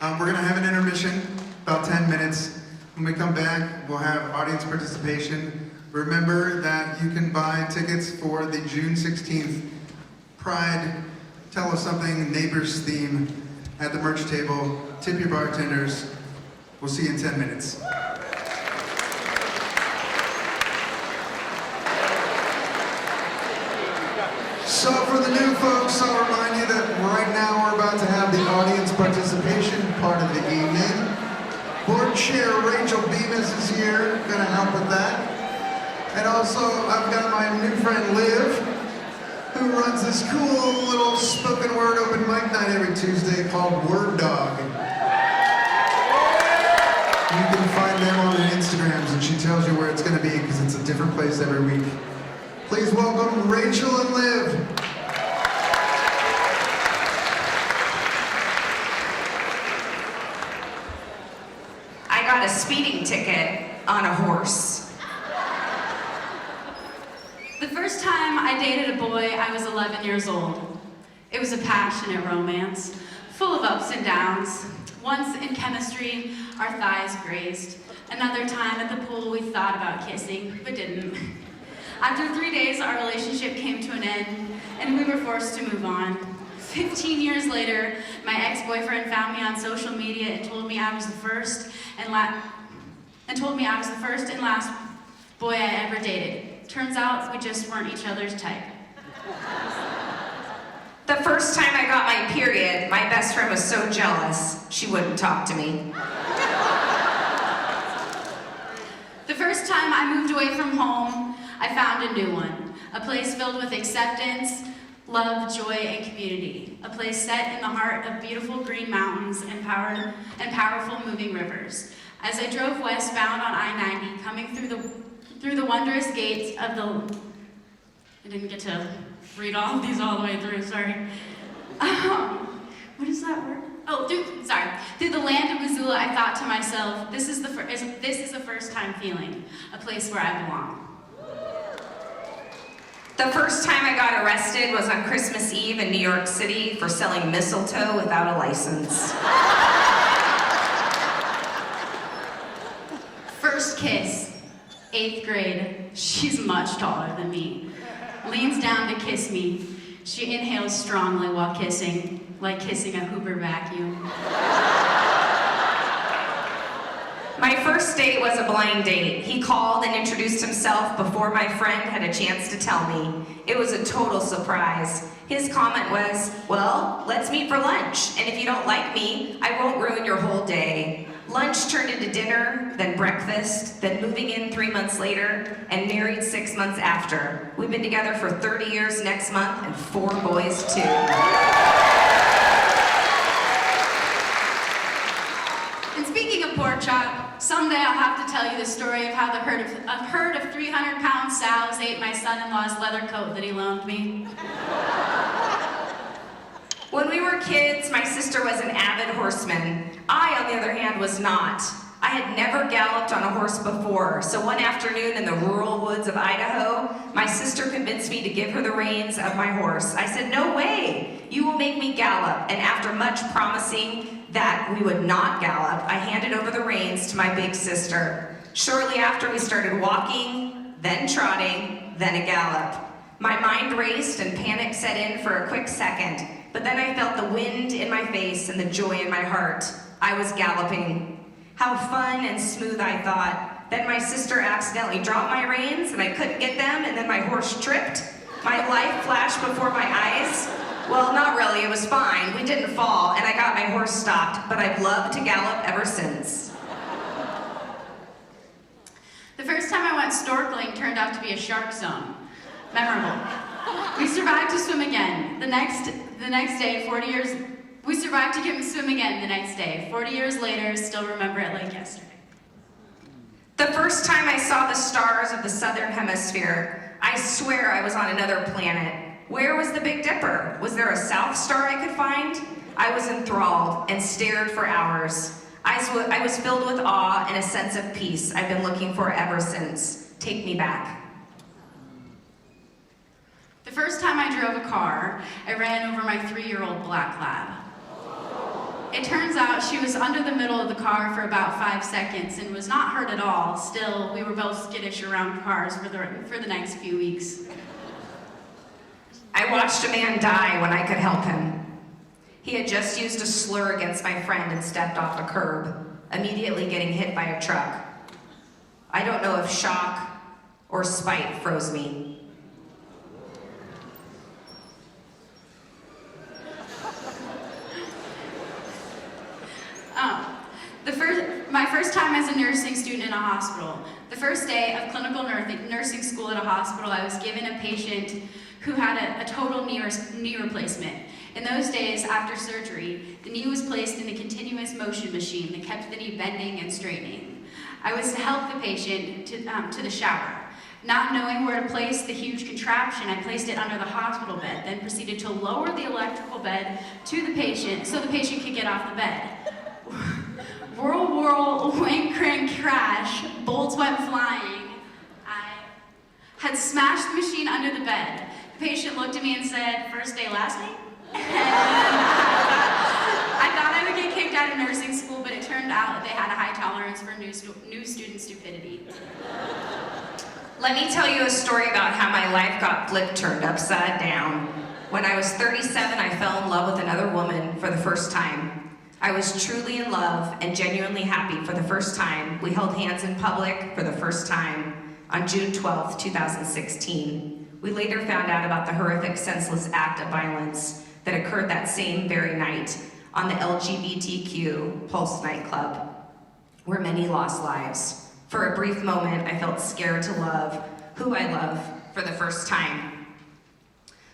We're going to have an intermission, about 10 minutes. When we come back, we'll have audience participation. Remember that you can buy tickets for the June 16th Pride Tell Us Something Neighbors theme at the merch table. Tip your bartenders. We'll see you in 10 minutes. So for the new folks, I'll remind you that right now we're about to have the audience participation part of the evening. Board chair Rachel Bemis is here, gonna help with that. And also, I've got my new friend Liv, who runs this cool little spoken word open mic night every Tuesday called Word Dog. You can find them on their Instagrams, and she tells you where it's gonna be because it's a different place every week. Please welcome Rachel and Liv. I got a speeding ticket on a horse. The first time I dated a boy, I was 11 years old. It was a passionate romance, full of ups and downs. Once in chemistry, our thighs grazed. Another time at the pool, we thought about kissing, but didn't. After 3 days, our relationship came to an end, and we were forced to move on. 15 years later, my ex-boyfriend found me on social media and told me I was the first and last boy I ever dated. Turns out we just weren't each other's type. The first time I got my period, my best friend was so jealous, she wouldn't talk to me. The first time I moved away from home, I found a new one. A place filled with acceptance, love, joy, and community. A place set in the heart of beautiful green mountains and powerful moving rivers. As I drove westbound on I-90, coming through the wondrous gates of the... I didn't get to read all of these all the way through, sorry. What is that word? Oh, through the land of Missoula, I thought to myself, this is a first-time feeling, a place where I belong. The first time I got arrested was on Christmas Eve in New York City for selling mistletoe without a license. First kiss, 8th grade. She's much taller than me. Leans down to kiss me. She inhales strongly while kissing, like kissing a Hoover vacuum. My first date was a blind date. He called and introduced himself before my friend had a chance to tell me. It was a total surprise. His comment was, well, let's meet for lunch, and if you don't like me, I won't ruin your whole day. Lunch turned into dinner, then breakfast, then moving in 3 months later, and married 6 months after. We've been together for 30 years next month, and 4 boys too. And speaking of pork chop, someday I'll have to tell you the story of how a herd of 300-pound sows ate my son-in-law's leather coat that he loaned me. When we were kids, my sister was an avid horseman. I, on the other hand, was not. I had never galloped on a horse before, so one afternoon in the rural woods of Idaho, my sister convinced me to give her the reins of my horse. I said, no way, you will make me gallop, and after much promising that we would not gallop, I handed over the reins to my big sister. Shortly after, we started walking, then trotting, then a gallop. My mind raced and panic set in for a quick second, but then I felt the wind in my face and the joy in my heart. I was galloping. How fun and smooth, I thought. Then my sister accidentally dropped my reins and I couldn't get them, and then my horse tripped. My life flashed before my eyes. Well, not really, it was fine. We didn't fall, and I got my horse stopped, but I've loved to gallop ever since. The first time I went snorkeling turned out to be a shark zone. Memorable. We survived to swim again. The next day, 40 years... We survived to swim again the next day. 40 years later, still remember it like yesterday. The first time I saw the stars of the southern hemisphere, I swear I was on another planet. Where was the Big Dipper? Was there a South Star I could find? I was enthralled and stared for hours. I was filled with awe and a sense of peace I've been looking for ever since. Take me back. The first time I drove a car, I ran over my 3-year-old black lab. It turns out she was under the middle of the car for about 5 seconds and was not hurt at all. Still, we were both skittish around cars for the next few weeks. I watched a man die when I could help him. He had just used a slur against my friend and stepped off a curb, immediately getting hit by a truck. I don't know if shock or spite froze me. My first time as a nursing student in a hospital. The first day of clinical nursing school at a hospital, I was given a patient who had a total knee replacement. In those days, after surgery, the knee was placed in a continuous motion machine that kept the knee bending and straightening. I was to help the patient to the shower. Not knowing where to place the huge contraption, I placed it under the hospital bed, then proceeded to lower the electrical bed to the patient so the patient could get off the bed. Whirl, wank, crank, crash, bolts went flying. I had smashed the machine under the bed. The patient looked at me and said, "First day, last name?" I thought I would get kicked out of nursing school, but it turned out they had a high tolerance for new student stupidity. Let me tell you a story about how my life got turned upside down. When I was 37, I fell in love with another woman for the first time. I was truly in love and genuinely happy for the first time. We held hands in public for the first time on June 12, 2016. We later found out about the horrific, senseless act of violence that occurred that same very night on the LGBTQ Pulse nightclub, where many lost lives. For a brief moment, I felt scared to love who I love for the first time.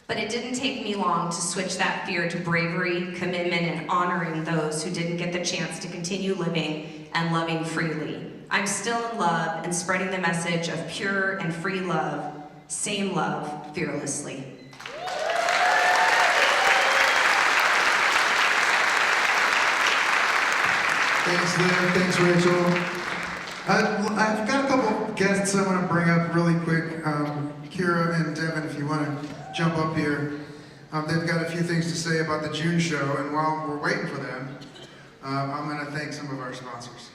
But it didn't take me long to switch that fear to bravery, commitment, and honoring those who didn't get the chance to continue living and loving freely. I'm still in love and spreading the message of pure and free love, same love, fearlessly. Thanks, Liv. Thanks, Rachel. I've got a couple guests I want to bring up really quick. Kira and Devin, if you want to jump up here. They've got a few things to say about the June show, and while we're waiting for them, I'm going to thank some of our sponsors.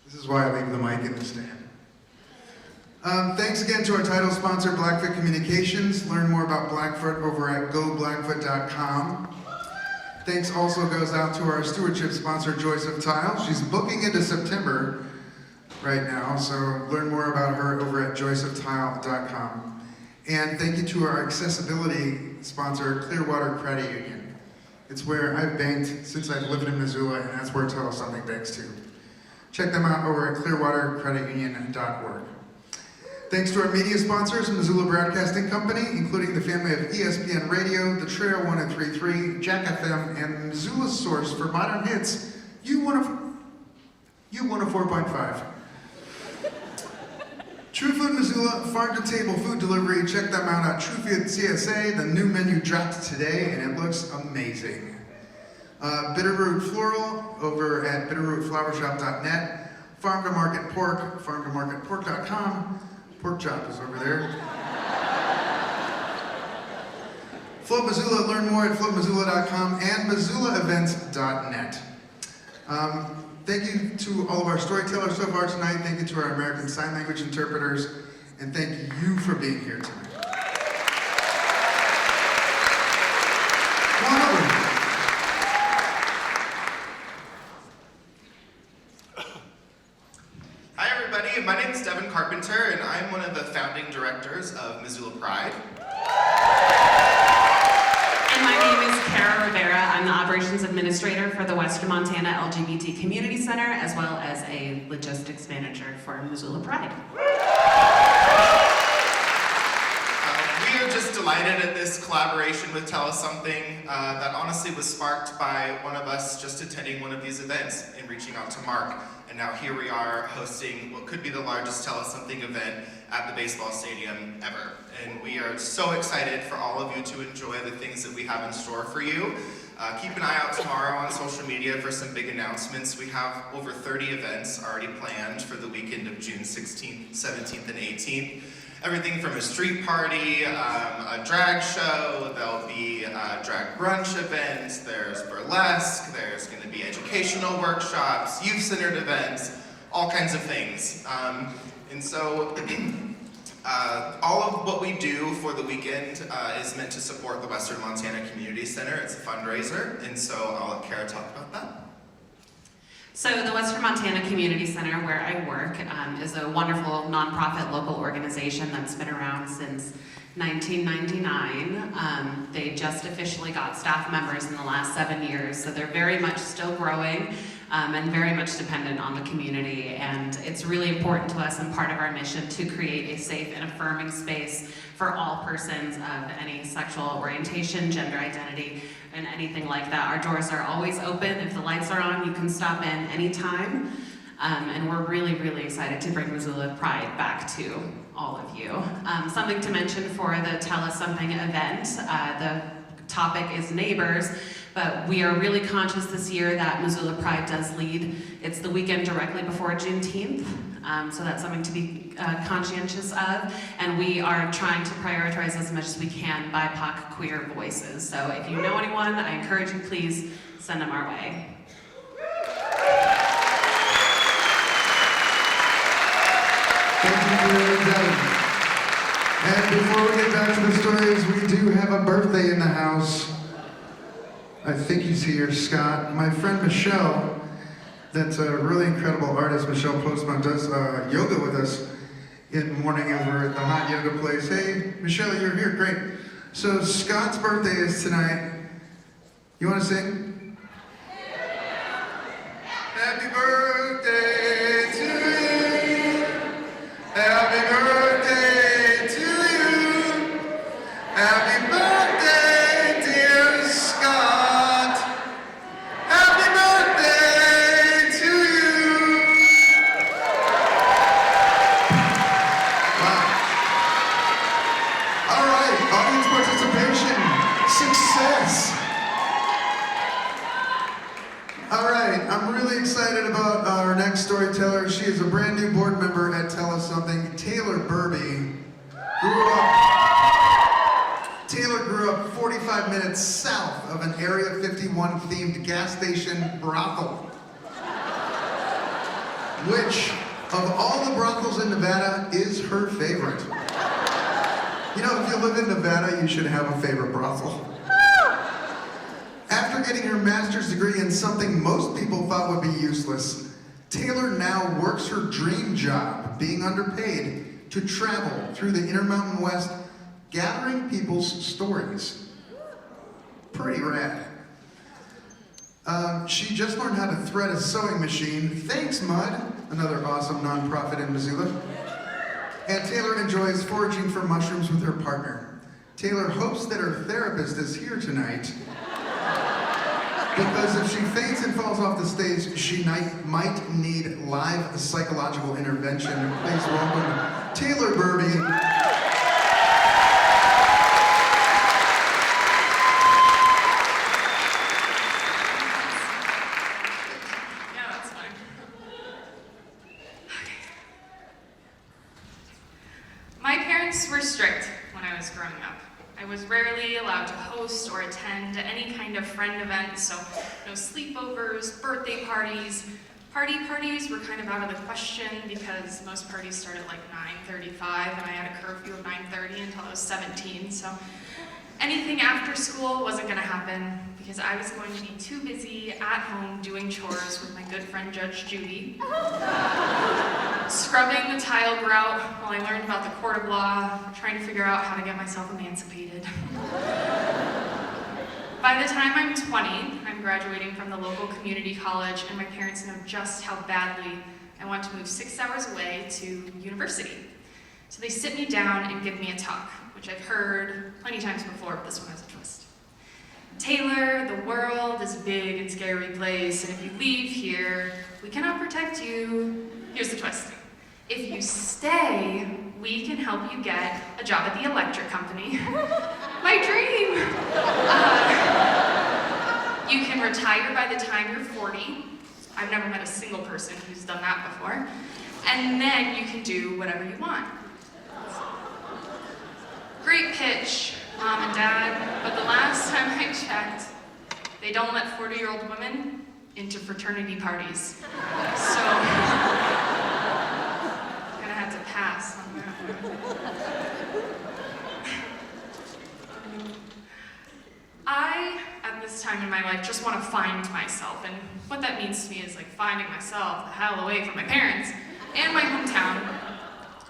This is why I leave the mic in the stand. Thanks again to our title sponsor, Blackfoot Communications. Learn more about Blackfoot over at goblackfoot.com. Thanks also goes out to our stewardship sponsor, Joyce of Tile. She's booking into September right now, so learn more about her over at joyceoftile.com. And thank you to our accessibility sponsor, Clearwater Credit Union. It's where I've banked since I've lived in Missoula, and that's where Tell Us Something banks too. Check them out over at clearwatercreditunion.org. Thanks to our media sponsors, Missoula Broadcasting Company, including the family of ESPN Radio, The Trail 103.3, Jack FM, and Missoula's source for modern hits, U104.5. True Food Missoula, farm to table food delivery. Check them out at True Food CSA. The new menu dropped today, and it looks amazing. Bitterroot Floral over at bitterrootflowershop.net. Farm to Market Pork, farmtomarketpork.com. Pork chop is over there. Float Missoula, learn more at floatmissoula.com and missoulaevents.net. Thank you to all of our storytellers so far tonight. Thank you to our American Sign Language interpreters. And thank you for being here tonight. Come on over. Hi everybody, my name is Devin Carpenter and I'm one of the founding directors of Missoula Pride. And my name is Kara Rivera. I'm the operations administrator for the Western Montana LGBT Community Center, as well as a logistics manager for Missoula Pride. We are just delighted at this collaboration with Tell Us Something that honestly was sparked by one of us just attending one of these events and reaching out to Mark. And now here we are hosting what could be the largest Tell Us Something event at the baseball stadium ever. And we are so excited for all of you to enjoy the things that we have in store for you. Keep an eye out tomorrow on social media for some big announcements. We have over 30 events already planned for the weekend of June 16th, 17th, and 18th. Everything from a street party, a drag show, there'll be a drag brunch event, there's burlesque, there's going to be educational workshops, youth-centered events, all kinds of things. And so all of what we do for the weekend is meant to support the Western Montana Community Center. It's a fundraiser, and so I'll let Kara talk about that. So the Western Montana Community Center, where I work, is a wonderful nonprofit local organization that's been around since 1999. They just officially got staff members in the last 7 years, so they're very much still growing and very much dependent on the community. And it's really important to us and part of our mission to create a safe and affirming space for all persons of any sexual orientation, gender identity, and anything like that. Our doors are always open. If the lights are on, you can stop in anytime. And we're really, really excited to bring Missoula Pride back to all of you. Something to mention for the Tell Us Something event, the topic is neighbors, but we are really conscious this year that Missoula Pride does lead. It's the weekend directly before Juneteenth, so that's something to be conscientious of, and we are trying to prioritize as much as we can BIPOC queer voices. So if you know anyone, I encourage you, please send them our way. Thank you for that. And before we get back to the stories, we do have a birthday in the house. I think he's here, Scott. My friend Michelle, that's a really incredible artist, Michelle Postma, does yoga with us. in the morning over at the hot yoga place. Hey, Michelle, you're here, great. So Scott's birthday is tonight. You want to sing? Happy birthday to you. Happy birthday to you. Happy birthday, dear Scott. Happy birthday to you. Wow. All right, audience participation, success. All right, I'm really excited about our next storyteller. She is a brand new board member at Tell Us Something. Taylor grew up 45 minutes south of an Area 51 themed gas station brothel, which, of all the brothels in Nevada, is her favorite. You know, if you live in Nevada, you should have a favorite brothel. After getting her master's degree in something most people thought would be useless, Taylor now works her dream job, being underpaid, to travel through the Intermountain West, gathering people's stories. Pretty rad. She just learned how to thread a sewing machine. Thanks, Mud, another awesome nonprofit in Missoula. And Taylor enjoys foraging for mushrooms with her partner. Taylor hopes that her therapist is here tonight, because if she faints and falls off the stage, she might need live psychological intervention. Please welcome Taylor Burley. My parents were strict when I was growing up. I was rarely allowed to host or attend any kind of friend event, so no sleepovers, birthday parties. Parties were kind of out of the question because most parties started like 9:35 and I had a curfew of 9:30 until I was 17, so anything after school wasn't gonna happen because I was going to be too busy at home doing chores with my good friend Judge Judy, scrubbing the tile grout while I learned about the court of law, trying to figure out how to get myself emancipated. By the time I'm 20, I'm graduating from the local community college and my parents know just how badly I want to move 6 hours away to university. So they sit me down and give me a talk, which I've heard plenty times before, but this one has a twist. Taylor, the world is a big and scary place, and if you leave here, we cannot protect you. Here's the twist. If you stay, we can help you get a job at the electric company. My dream! You can retire by the time you're 40. I've never met a single person who's done that before. And then you can do whatever you want. Great pitch, Mom and Dad, but the last time I checked, they don't let 40-year-old women into fraternity parties. So, I'm gonna have to pass on that one. I, at this time in my life, just want to find myself, and what that means to me is like finding myself the hell away from my parents and my hometown,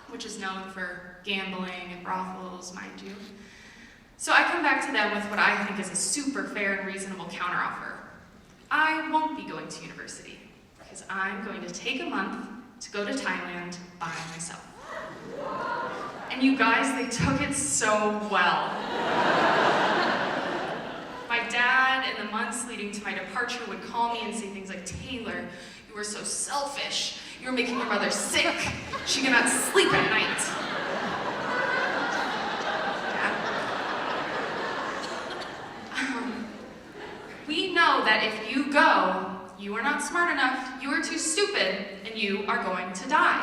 which is known for gambling and brothels, mind you. So I come back to them with what I think is a super fair and reasonable counteroffer. I won't be going to university because I'm going to take a month to go to Thailand by myself. And you guys, they took it so well. My dad, in the months leading to my departure, would call me and say things like, Taylor, you were so selfish. You're making your mother sick. She cannot sleep at night. We know that if you go, you are not smart enough, you are too stupid, and you are going to die.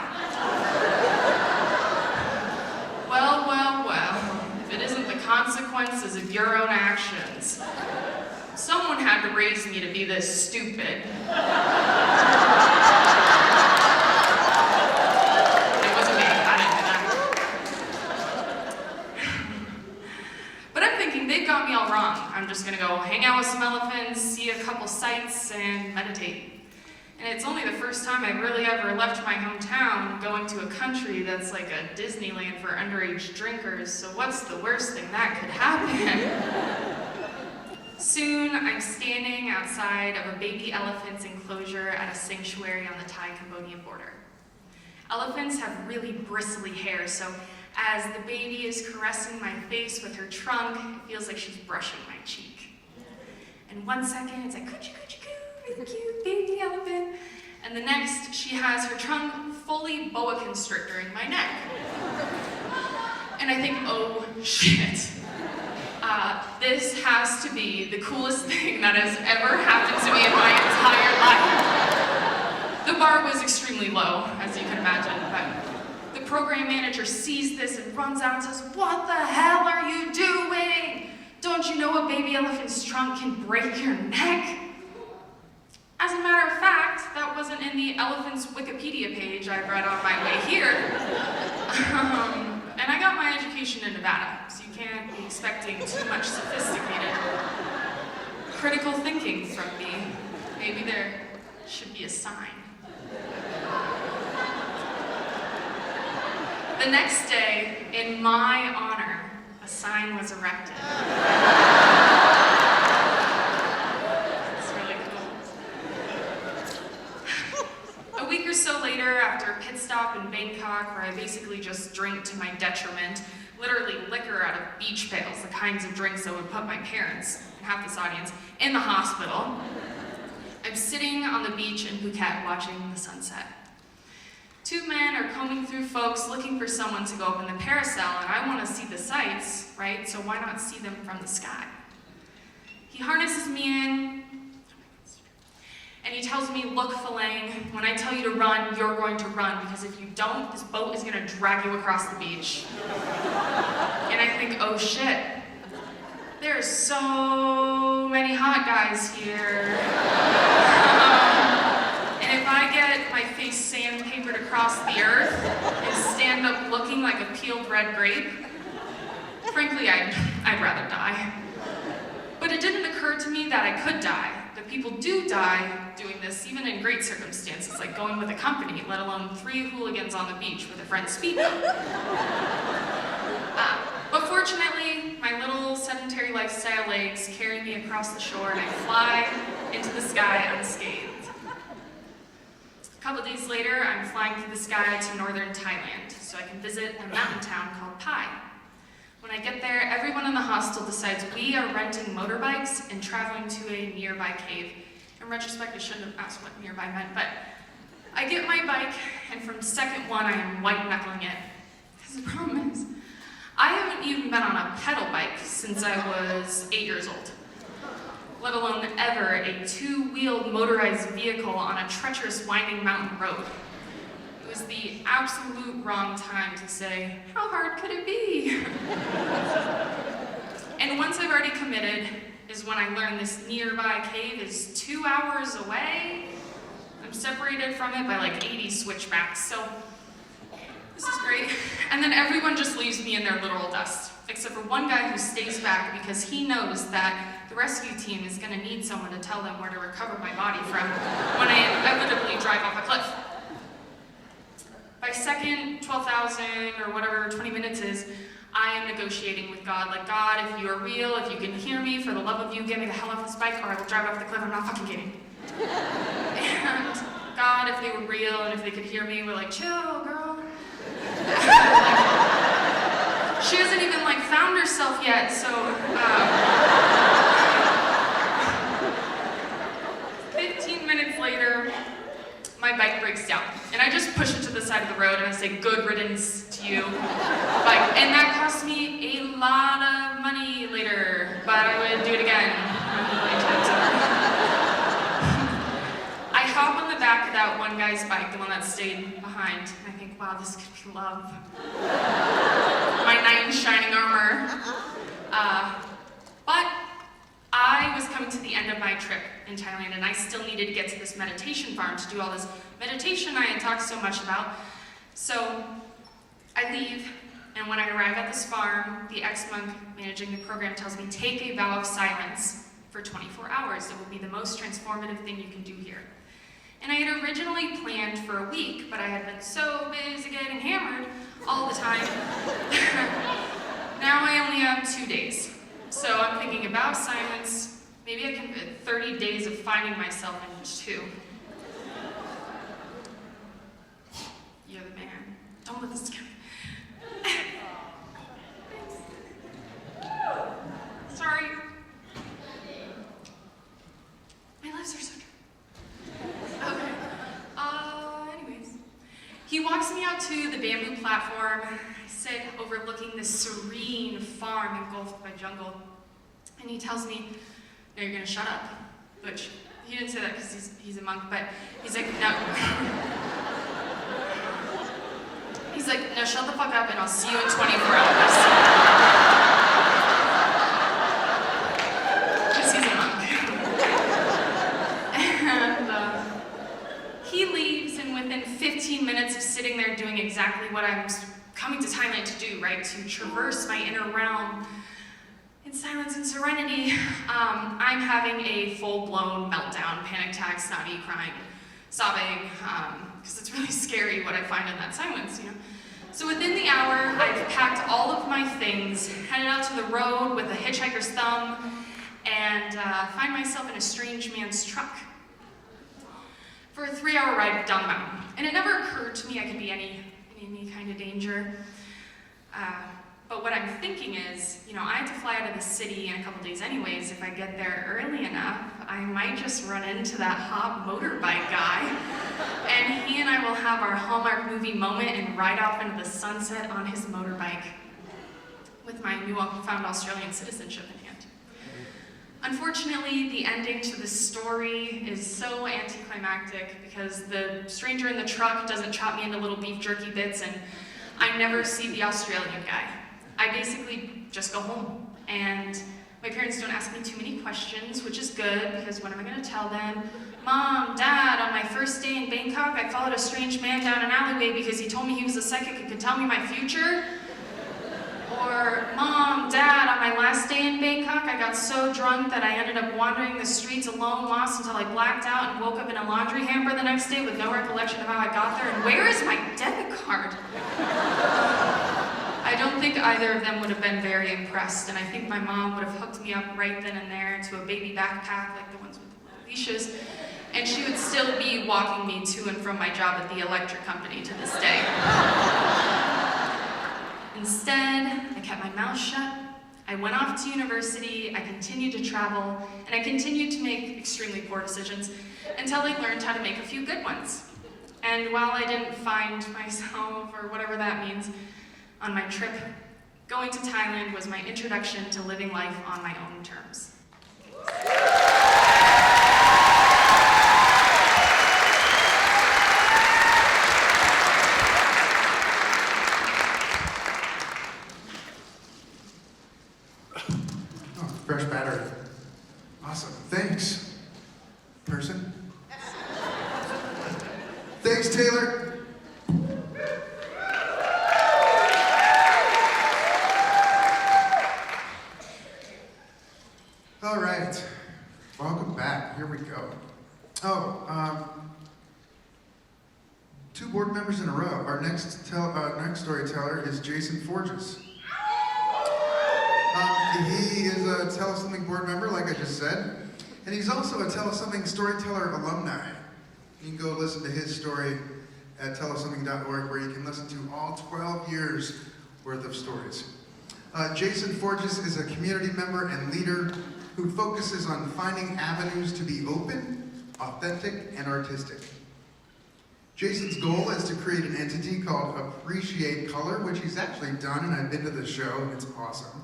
Well, if it isn't the consequences of your own actions. Someone had to raise me to be this stupid. It wasn't me, I didn't do that. But I'm thinking, they've got me all wrong. I'm just gonna go hang out with some elephants, see a couple sights, and meditate. And it's only the first time I've really ever left my hometown going to a country that's like a Disneyland for underage drinkers, so what's the worst thing that could happen? Soon, I'm standing outside of a baby elephant's enclosure at a sanctuary on the Thai-Cambodian border. Elephants have really bristly hair, so as the baby is caressing my face with her trunk, it feels like she's brushing my cheek. And 1 second, it's like, coochie, coochie, coo, really cute baby elephant. And the next, she has her trunk fully boa constrictoring my neck. And I think, oh shit. This has to be the coolest thing that has ever happened to me in my entire life. The bar was extremely low, as you can imagine, but the program manager sees this and runs out and says, "What the hell are you doing? Don't you know a baby elephant's trunk can break your neck?" As a matter of fact, that wasn't in the elephant's Wikipedia page I read on my way here. And I got my education in Nevada, so you can't be expecting too much sophisticated critical thinking from me. Maybe there should be a sign. The next day, in my honor, a sign was erected. It's really cool. A week or so later, after a pit stop in Bangkok, where I basically just drank to my detriment, literally liquor out of beach pails, the kinds of drinks that would put my parents, and half this audience, in the hospital, I'm sitting on the beach in Phuket watching the sunset. Two men are combing through folks looking for someone to go up in the parasail, and I want to see the sights, right? So why not see them from the sky? He harnesses me in, and he tells me, "Look, Falang, when I tell you to run, you're going to run, because if you don't, this boat is going to drag you across the beach." And I think, oh shit, there are so many hot guys here. And if I get my face sandpapered across the earth and stand up looking like a peeled red grape, frankly, I'd rather die. But it didn't occur to me that I could die. That people do die doing this, even in great circumstances, like going with a company, let alone 3 hooligans on the beach with a friend's speedboat. But fortunately, my little sedentary lifestyle legs carry me across the shore and I fly into the sky unscathed. A couple days later, I'm flying through the sky to northern Thailand so I can visit a mountain town called Pai. When I get there, everyone in the hostel decides we are renting motorbikes and traveling to a nearby cave. In retrospect, I shouldn't have asked what nearby meant, but I get my bike, and from second one, I am white-knuckling it. Because the problem is, I haven't even been on a pedal bike since I was 8 years old, let alone ever a 2-wheeled motorized vehicle on a treacherous winding mountain road. It was the absolute wrong time to say, how hard could it be? And once I've already committed is when I learned this nearby cave is 2 hours away. I'm separated from it by like 80 switchbacks, so this is great. And then everyone just leaves me in their literal dust, except for one guy who stays back because he knows that the rescue team is gonna need someone to tell them where to recover my body from when I inevitably drive off a cliff. By second 12,000 or whatever 20 minutes is, I am negotiating with God, like, God, if you are real, if you can hear me, for the love of you, get me the hell off this bike or I will drive off the cliff, I'm not fucking kidding. And God, if they were real and if they could hear me, we're like, chill, girl. She hasn't even like found herself yet, so 15 minutes later, my bike breaks down, and I just push it to the side of the road and I say, good riddance to you, bike. And that cost me a lot of money later, but I would do it again. I hop on the back of that one guy's bike, the one that stayed behind, and I think, wow, this could be love. My knight in shining armor. But I was coming to the end of my trip in Thailand, and I still needed to get to this meditation farm to do all this meditation I had talked so much about. So I leave, and when I arrive at this farm, the ex-monk managing the program tells me, take a vow of silence for 24 hours. It will be the most transformative thing you can do here. And I had originally planned for a week, but I had been so busy getting hammered all the time. Now I only have 2 days. So I'm thinking about assignments. Maybe I can fit 30 days of finding myself in just 2. You're the man. Don't let this go. Sorry. My lips are so dry. Okay. Anyways. He walks me out to the bamboo platform. I sit overlooking this serene farm engulfed by jungle. And he tells me, "No, you're gonna shut up." Which, he didn't say that because he's a monk, but he's like, "No." He's like, "No, shut the fuck up and I'll see you in 24 hours. Because he's a monk. And he leaves, and within 15 minutes of sitting there doing exactly what I'm coming to Thailand to do, right? To traverse my inner realm in silence and serenity, I'm having a full-blown meltdown, panic attack, snotty, crying, sobbing, because it's really scary what I find in that silence, you know? So within the hour, I've packed all of my things, headed out to the road with a hitchhiker's thumb, and find myself in a strange man's truck for a 3-hour ride down the mountain. And it never occurred to me I could be in any kind of danger. But what I'm thinking is, you know, I have to fly out of the city in a couple days anyways. If I get there early enough, I might just run into that hot motorbike guy, and he and I will have our Hallmark movie moment and ride off into the sunset on his motorbike with my newfound Australian citizenship in hand. Unfortunately, the ending to this story is so anticlimactic because the stranger in the truck doesn't chop me into little beef jerky bits, and I never see the Australian guy. I basically just go home, and my parents don't ask me too many questions, which is good, because what am I going to tell them? "Mom, Dad, on my first day in Bangkok, I followed a strange man down an alleyway because he told me he was a psychic and could tell me my future." Or, "Mom, Dad, on my last day in Bangkok, I got so drunk that I ended up wandering the streets alone, lost until I blacked out and woke up in a laundry hamper the next day with no recollection of how I got there, and where is my debit card?" I don't think either of them would have been very impressed, and I think my mom would have hooked me up right then and there to a baby backpack like the ones with the little leashes, and she would still be walking me to and from my job at the electric company to this day. Instead, I kept my mouth shut, I went off to university, I continued to travel, and I continued to make extremely poor decisions until I learned how to make a few good ones. And while I didn't find myself, or whatever that means, on my trip, going to Thailand was my introduction to living life on my own terms. Oh, fresh battery. Awesome. Thanks, person. Thanks, Taylor. All right, welcome back. Here we go. Two board members in a row. Our next storyteller is Jason Forges. He is a Tell Us Something board member, like I just said, and he's also a Tell Us Something Storyteller alumni. You can go listen to his story at tellussomething.org, where you can listen to all 12 years worth of stories. Jason Forges is a community member and leader who focuses on finding avenues to be open, authentic, and artistic. Jason's goal is to create an entity called Appreciate Color, which he's actually done, and I've been to the show, and it's awesome.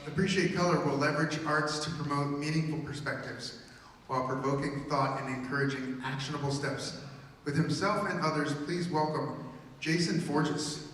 Appreciate Color will leverage arts to promote meaningful perspectives while provoking thought and encouraging actionable steps. With himself and others, please welcome Jason Forges.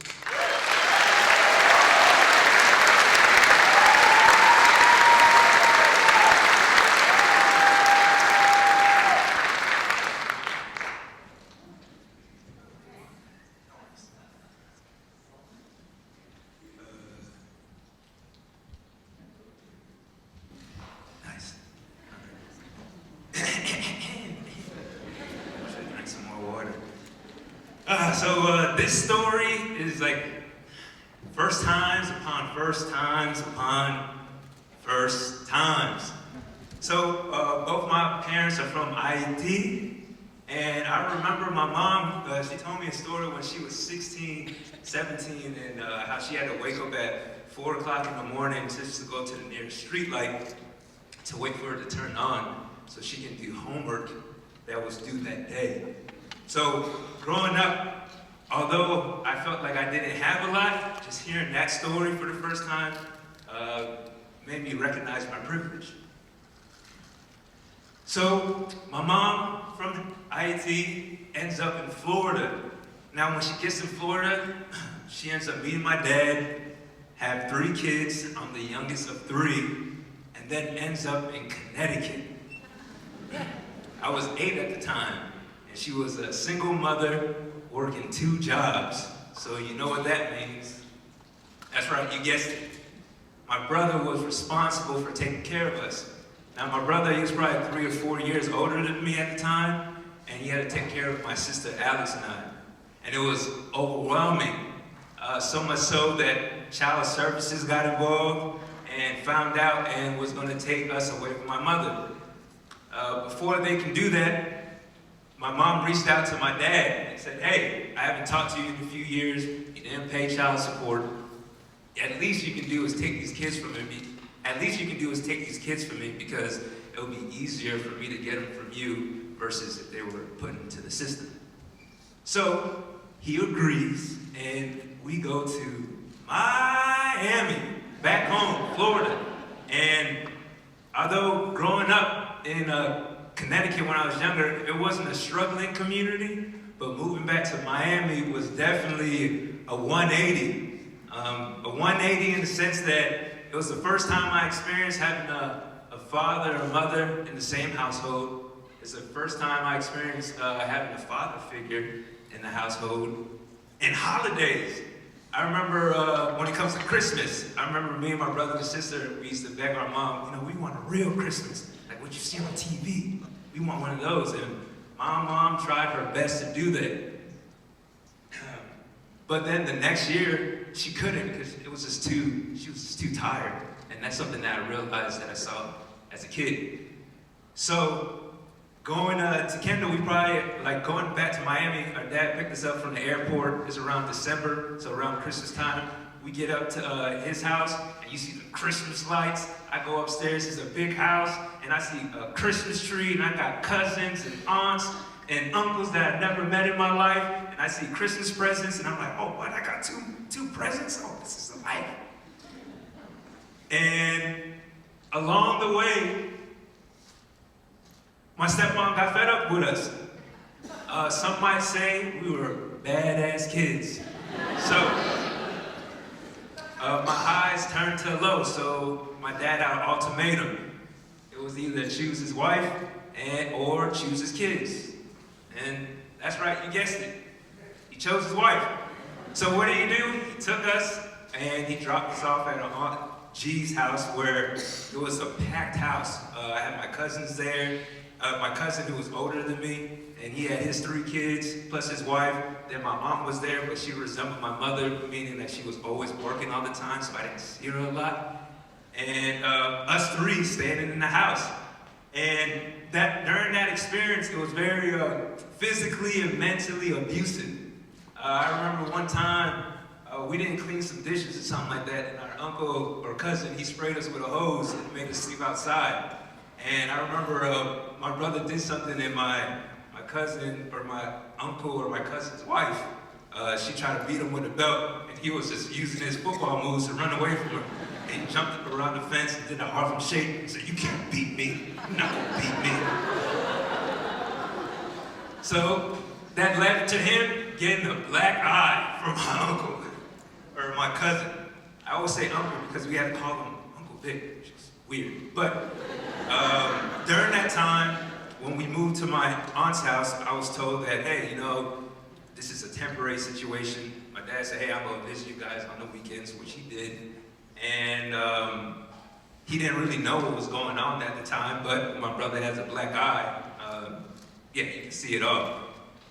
So this story is like first times upon first times upon first times. So both my parents are from IT, and I remember my mom, she told me a story when she was 16, 17, and how she had to wake up at 4 o'clock in the morning just to go to the nearest street light to wait for it to turn on so she can do homework that was due that day. So growing up, although I felt like I didn't have a lot, just hearing that story for the first time made me recognize my privilege. So my mom from IT ends up in Florida. Now when she gets in Florida, she ends up meeting my dad, have 3 kids, I'm the youngest of 3, and then ends up in Connecticut. I was 8 at the time, and she was a single mother working 2 jobs. So you know what that means. That's right, you guessed it. My brother was responsible for taking care of us. Now my brother, he was probably 3 or 4 years older than me at the time, and he had to take care of my sister Alice and I. And it was overwhelming, so much so that Child Services got involved and found out and was going to take us away from my mother. Before they can do that, my mom reached out to my dad and said, hey, I haven't talked to you in a few years, you didn't pay child support. At least you can do is take these kids from me. At least you can do is take these kids from me because it'll be easier for me to get them from you versus if they were put into the system. So he agrees, and we go to Miami, back home, Florida. And although growing up in Connecticut when I was younger, it wasn't a struggling community, but moving back to Miami was definitely a 180. A 180 in the sense that it was the first time I experienced having a father or mother in the same household. It's the first time I experienced having a father figure in the household. And holidays. I remember when it comes to Christmas, I remember me and my brother and sister, we used to beg our mom, we want a real Christmas, like what you see on TV. We want one of those. And my mom tried her best to do that. But then the next year, she couldn't because she was just too tired. And that's something that I realized that I saw as a kid. So going to Kendall, we probably, going back to Miami, our dad picked us up from the airport. It's around December, so around Christmas time. We get up to his house, and you see the Christmas lights. I go upstairs, it's a big house, and I see a Christmas tree, and I got cousins and aunts and uncles that I've never met in my life, and I see Christmas presents, and I'm like, oh, what, I got two presents? Oh, this is the life. And along the way, my stepmom got fed up with us. Some might say we were badass kids. So, my highs turned to lows, so my dad had an ultimatum. It was either choose his wife or choose his kids. And that's right, you guessed it. He chose his wife. So what did he do? He took us and he dropped us off at Aunt G's house where it was a packed house. I had my cousins there. My cousin who was older than me, and he had his 3 kids, plus his wife. Then my mom was there, but she resembled my mother, meaning that she was always working all the time, so I didn't see her a lot. And us 3 standing in the house. And during that experience, it was very physically and mentally abusive. I remember one time, we didn't clean some dishes or something like that, and our uncle or cousin, he sprayed us with a hose and made us sleep outside. And I remember my brother did something, and my cousin or my uncle or my cousin's wife, she tried to beat him with a belt, and he was just using his football moves to run away from her. And he jumped up around the fence and did a Harlem Shake and said, "You can't beat me. You're not gonna beat me." So that led to him getting a black eye from my uncle or my cousin. I always say uncle because we had to call him Uncle Vic, which is weird. But during that time, when we moved to my aunt's house, I was told that, hey, this is a temporary situation. My dad said, hey, I'm gonna visit you guys on the weekends, which he did. And he didn't really know what was going on at the time, but my brother has a black eye. Yeah, you can see it all.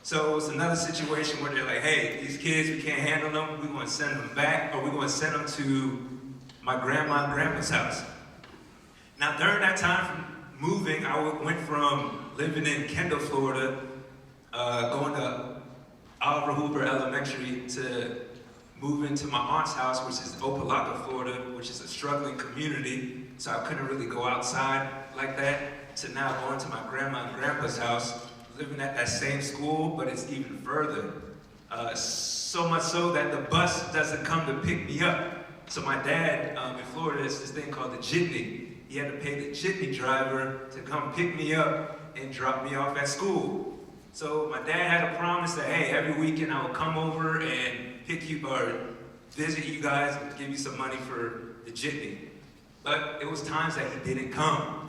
So it was another situation where they're like, hey, these kids, we can't handle them. We're going to send them back, or we're going to send them to my grandma and grandpa's house. Now, during that time from moving, I went from living in Kendall, Florida, going to Oliver Hoover Elementary, to moving to my aunt's house, which is Opelika, Florida, which is a struggling community, so I couldn't really go outside like that, to now going to my grandma and grandpa's house, living at that same school, but it's even further. So much so that the bus doesn't come to pick me up. So my dad in Florida, there's this thing called the jitney. He had to pay the jitney driver to come pick me up and drop me off at school. So my dad had a promise that, hey, every weekend I would come over and pick you or visit you guys and give you some money for the jitney. But it was times that he didn't come.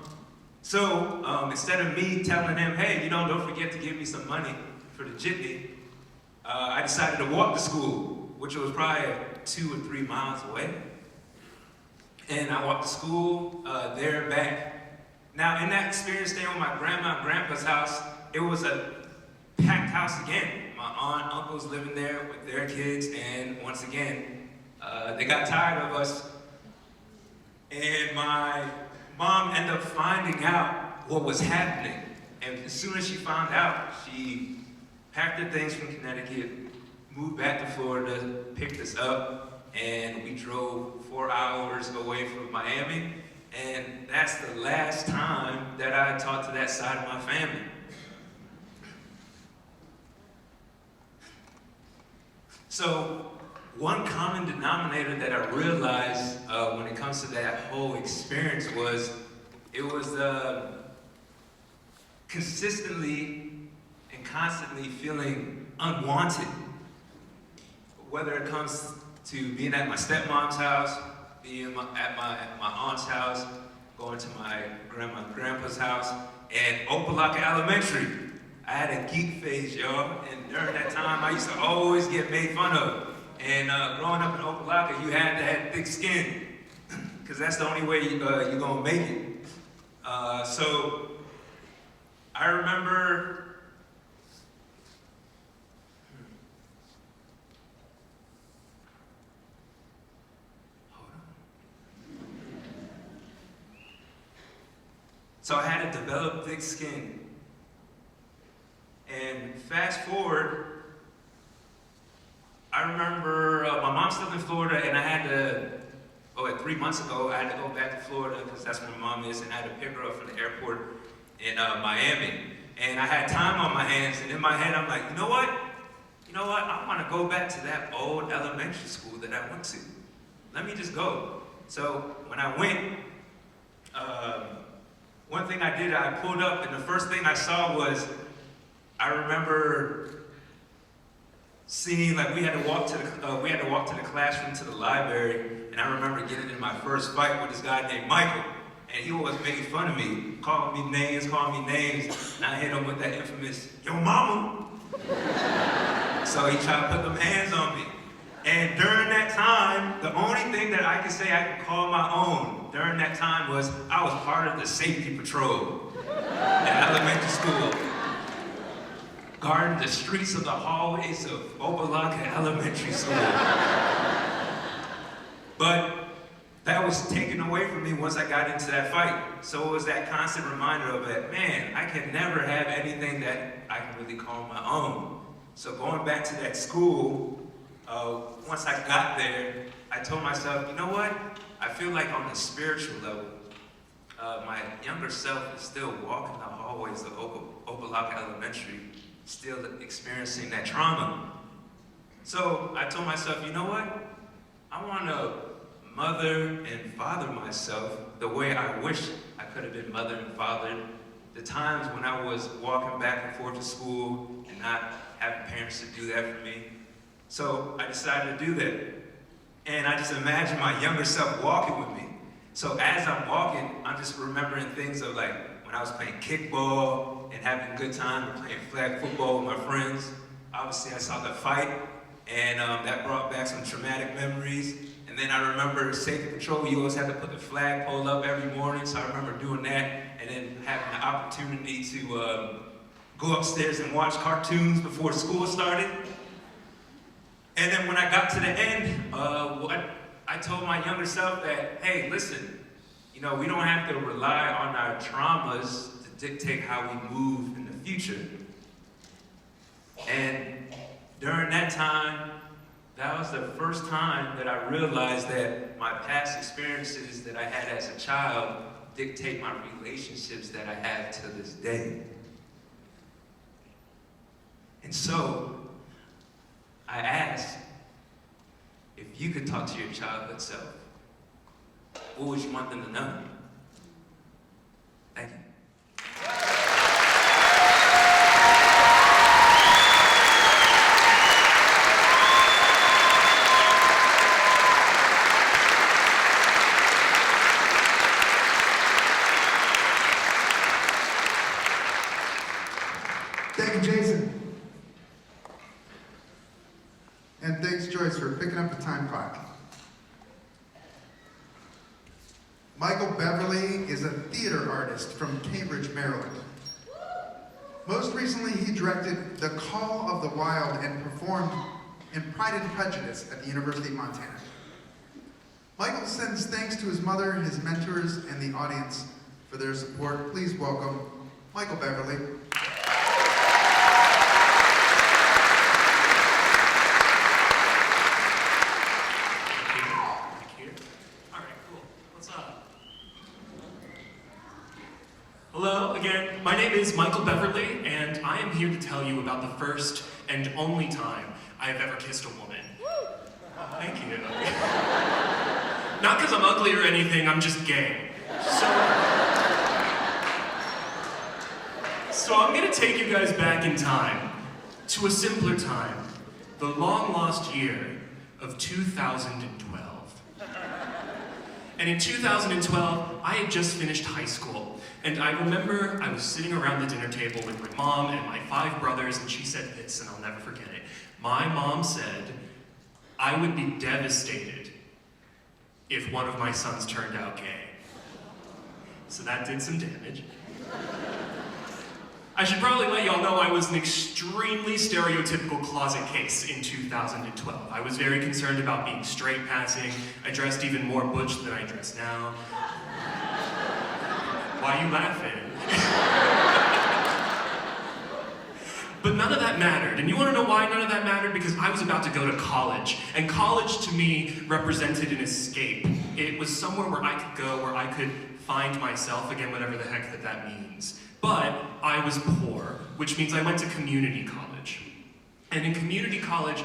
So instead of me telling him, hey, don't forget to give me some money for the jitney, I decided to walk to school, which was probably 2 or 3 miles away. And I walked to school there and back. Now, in that experience staying with my grandma and grandpa's house, it was a packed house again. My aunt, uncles living there with their kids, and once again, they got tired of us. And my mom ended up finding out what was happening. And as soon as she found out, she packed her things from Connecticut, moved back to Florida, picked us up, and we drove 4 hours away from Miami. And that's the last time that I talked to that side of my family. So one common denominator that I realized when it comes to that whole experience was, it was consistently and constantly feeling unwanted. Whether it comes to being at my stepmom's house, being at my aunt's house, going to my grandma and grandpa's house, and Opelika Elementary. I had a geek phase, y'all, and during that time I used to always get made fun of. And growing up in Opelika, you had to have thick skin, because that's the only way you're gonna make it. So I remember So I had to develop thick skin. And fast forward, I remember my mom's still in Florida, and I had to, 3 months ago, I had to go back to Florida because that's where my mom is, and I had to pick her up from the airport in Miami. And I had time on my hands, and in my head, I'm like, you know what? I want to go back to that old elementary school that I went to. Let me just go. So when I went, one thing I did, I pulled up, and the first thing I saw was, I remember seeing, like, we had to walk to the classroom, to the library, and I remember getting in my first fight with this guy named Michael, and he always made fun of me, calling me names, and I hit him with that infamous, yo mama. So he tried to put them hands on me. And during that time, the only thing that I could say I could call my own during that time was, I was part of the safety patrol at elementary school, guarding the streets of the hallways of Opelika Elementary School. But that was taken away from me once I got into that fight. So it was that constant reminder of that, man, I can never have anything that I can really call my own. So going back to that school, once I got there, I told myself, you know what? I feel like on the spiritual level, my younger self is still walking the hallways of Opelika Elementary, still experiencing that trauma. So I told myself, you know what? I want to mother and father myself the way I wish I could have been mothered and fathered. The times when I was walking back and forth to school and not having parents to do that for me. So I decided to do that. And I just imagined my younger self walking with me. So as I'm walking, I'm just remembering things of, like, when I was playing kickball and having a good time, or playing flag football with my friends. Obviously I saw the fight, and that brought back some traumatic memories. And then I remember safety patrol, you always had to put the flagpole up every morning, so I remember doing that, and then having the opportunity to go upstairs and watch cartoons before school started. And then when I got to the end, I told my younger self that, hey, listen, you know, we don't have to rely on our traumas to dictate how we move in the future. And during that time, that was the first time that I realized that my past experiences that I had as a child dictate my relationships that I have to this day. And so, I asked, if you could talk to your childhood self, what would you want them to know? Thank you. Thank you, Jason. And thanks, Joyce, for picking up the time clock. Michael Beverly is a theater artist from Cambridge, Maryland. Most recently, he directed The Call of the Wild and performed in Pride and Prejudice at the University of Montana. Michael sends thanks to his mother, his mentors, and the audience for their support. Please welcome Michael Beverly. Hello again, my name is Michael Beverly, and I am here to tell you about the first and only time I have ever kissed a woman. Thank you. Not because I'm ugly or anything, I'm just gay. So I'm gonna take you guys back in time, to a simpler time, the long lost year of 2012. And in 2012, I had just finished high school. And I remember I was sitting around the dinner table with my mom and my 5 brothers, and she said this, and I'll never forget it. My mom said, I would be devastated if one of my sons turned out gay. So that did some damage. I should probably let y'all know I was an extremely stereotypical closet case in 2012. I was very concerned about being straight passing. I dressed even more butch than I dress now. Why are you laughing? But none of that mattered. And you want to know why none of that mattered? Because I was about to go to college. And college to me represented an escape. It was somewhere where I could go, where I could find myself again, whatever the heck that means. But I was poor, which means I went to community college. And in community college,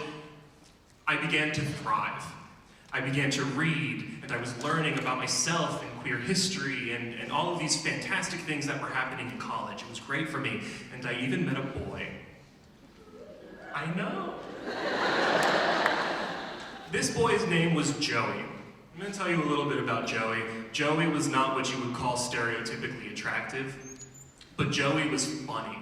I began to thrive. I began to read, and I was learning about myself and queer history and all of these fantastic things that were happening in college. It was great for me, and I even met a boy. I know. This boy's name was Joey. I'm gonna tell you a little bit about Joey. Joey was not what you would call stereotypically attractive, but Joey was funny.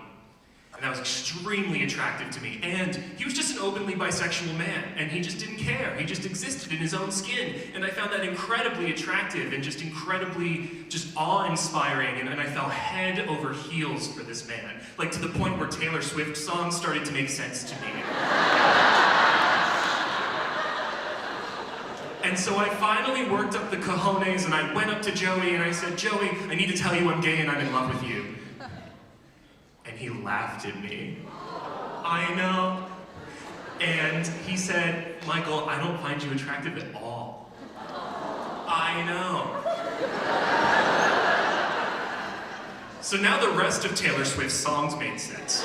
And that was extremely attractive to me. And he was just an openly bisexual man, and he just didn't care. He just existed in his own skin. And I found that incredibly attractive and just incredibly awe-inspiring. And I fell head over heels for this man. Like to the point where Taylor Swift songs started to make sense to me. And so I finally worked up the cojones, and I went up to Joey and I said, Joey, I need to tell you I'm gay and I'm in love with you. And he laughed at me. I know. And he said, Michael, I don't find you attractive at all. I know. So now the rest of Taylor Swift's songs made sense.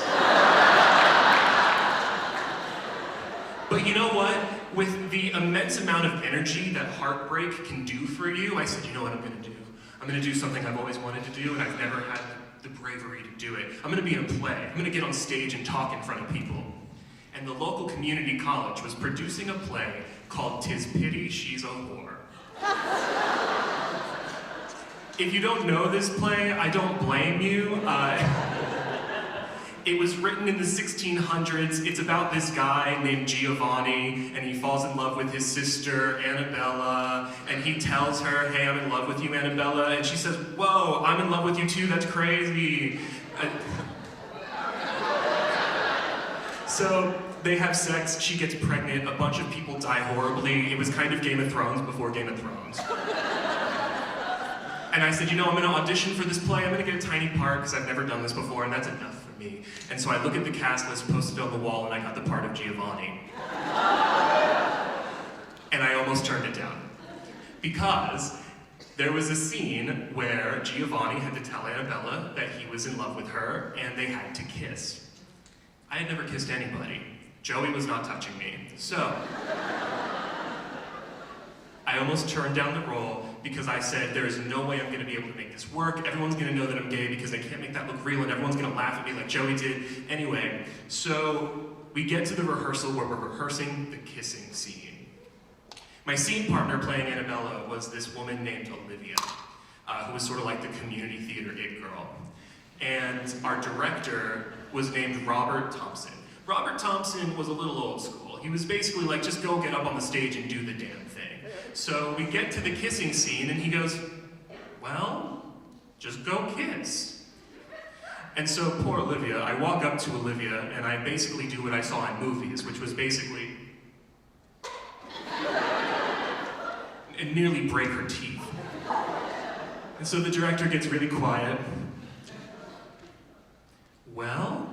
But you know what? With the immense amount of energy that heartbreak can do for you, I said, you know what I'm gonna do? I'm gonna do something I've always wanted to do, and I've never had the bravery to do it. I'm gonna be in a play. I'm gonna get on stage and talk in front of people. And the local community college was producing a play called 'Tis Pity She's a Whore. If you don't know this play, I don't blame you. It was written in the 1600s. It's about this guy named Giovanni, and he falls in love with his sister, Annabella, and he tells her, hey, I'm in love with you, Annabella, and she says, whoa, I'm in love with you too, that's crazy. So they have sex, she gets pregnant, a bunch of people die horribly. It was kind of Game of Thrones before Game of Thrones. And I said, you know, I'm gonna audition for this play, I'm gonna get a tiny part because I've never done this before and that's enough for me. And so I look at the cast list posted on the wall and I got the part of Giovanni. And I almost turned it down. Because there was a scene where Giovanni had to tell Annabella that he was in love with her and they had to kiss. I had never kissed anybody. Joey was not touching me. So, I almost turned down the role because I said, there is no way I'm gonna be able to make this work. Everyone's gonna know that I'm gay because I can't make that look real and everyone's gonna laugh at me like Joey did. Anyway, so we get to the rehearsal where we're rehearsing the kissing scene. My scene partner playing Annabella was this woman named Olivia, who was sort of like the community theater it girl. And our director was named Robert Thompson. Robert Thompson was a little old school. He was basically like, just go get up on the stage and do the damn thing. So we get to the kissing scene and he goes, well, just go kiss. And so poor Olivia, I walk up to Olivia and I basically do what I saw in movies, which was basically and nearly break her teeth. And so the director gets really quiet. Well,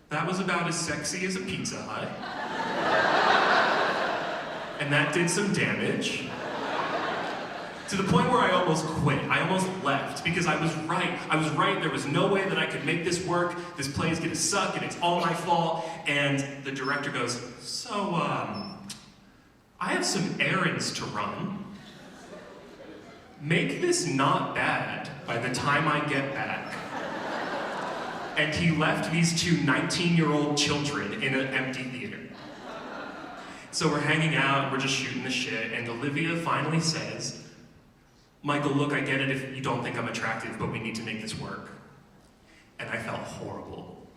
that was about as sexy as a Pizza Hut. And that did some damage. To the point where I almost quit. I almost left because I was right. I was right. There was no way that I could make this work. This play is gonna suck and it's all my fault. And the director goes, so, I have some errands to run. Make this not bad by the time I get back. And he left these two 19-year-old children in an empty theater. So we're hanging out, we're just shooting the shit, and Olivia finally says, Michael, look, I get it if you don't think I'm attractive, but we need to make this work. And I felt horrible.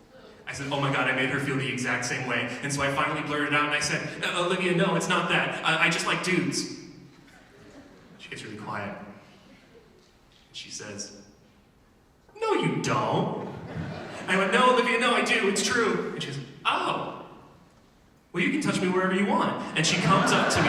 I said, oh my God, I made her feel the exact same way. And so I finally blurted out and I said, Olivia, no, it's not that. I just like dudes. She gets really quiet. She says, no, you don't. I went, no, Olivia, no, I do, it's true. And she goes, oh, well, you can touch me wherever you want. And she comes up to me.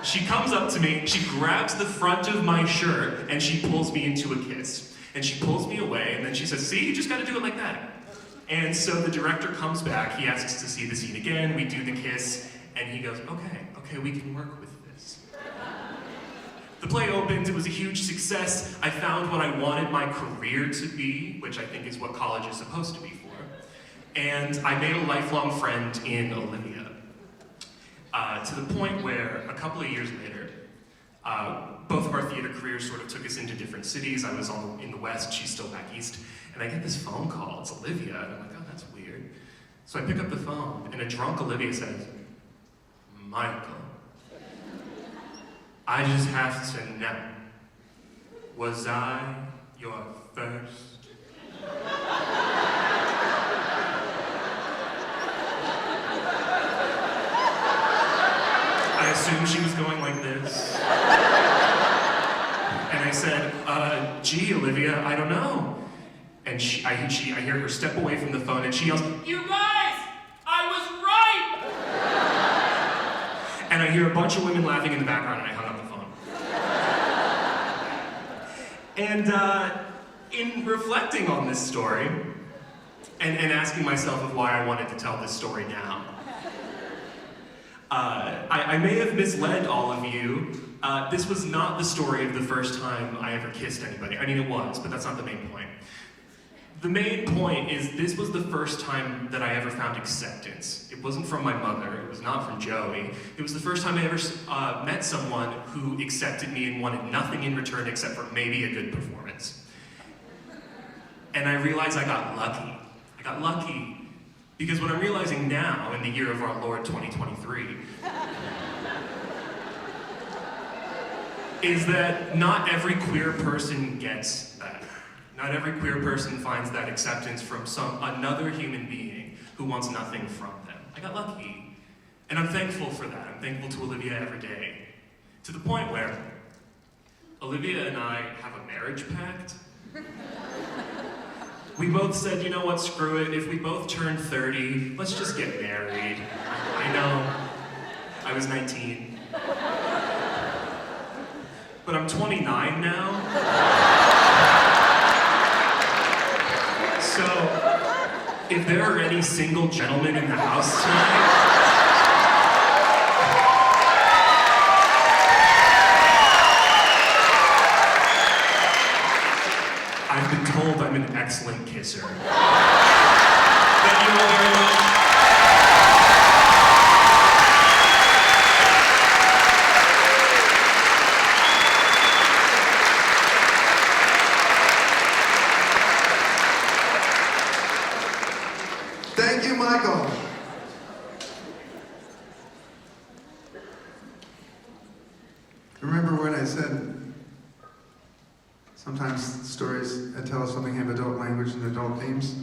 She comes up to me, she grabs the front of my shirt, and she pulls me into a kiss. And she pulls me away, and then she says, see, you just gotta do it like that. And so the director comes back, he asks to see the scene again, we do the kiss, and he goes, okay, we can work with this. The play opened, it was a huge success. I found what I wanted my career to be, which I think is what college is supposed to be for. And I made a lifelong friend in Olivia. To the point where, a couple of years later, both of our theater careers sort of took us into different cities. I was in the West, she's still back East, and I get this phone call, it's Olivia, and I'm like, oh, that's weird. So I pick up the phone, and a drunk Olivia says, Michael, I just have to know, was I your first? I assumed she was going like this. And I said, gee, Olivia, I don't know. And I hear her step away from the phone and she yells, you guys, I was right! And I hear a bunch of women laughing in the background and I hung up the phone. And in reflecting on this story, and asking myself of why I wanted to tell this story now, I may have misled all of you. This was not the story of the first time I ever kissed anybody. I mean, it was, but that's not the main point. The main point is this was the first time that I ever found acceptance. It wasn't from my mother, it was not from Joey. It was the first time I ever met someone who accepted me and wanted nothing in return except for maybe a good performance. And I realized I got lucky. I got lucky. Because what I'm realizing now, in the year of our Lord 2023, is that not every queer person gets that. Not every queer person finds that acceptance from another human being who wants nothing from them. I got lucky. And I'm thankful for that. I'm thankful to Olivia every day. To the point where Olivia and I have a marriage pact We both said, you know what, screw it. If we both turn 30, let's just get married. I know, I was 19. But I'm 29 now. So, if there are any single gentlemen in the house tonight, I've been told I'm an excellent kisser. Thank you all very much. Thank you, Michael. Remember when I said sometimes stories that tell us something have adult language and adult themes?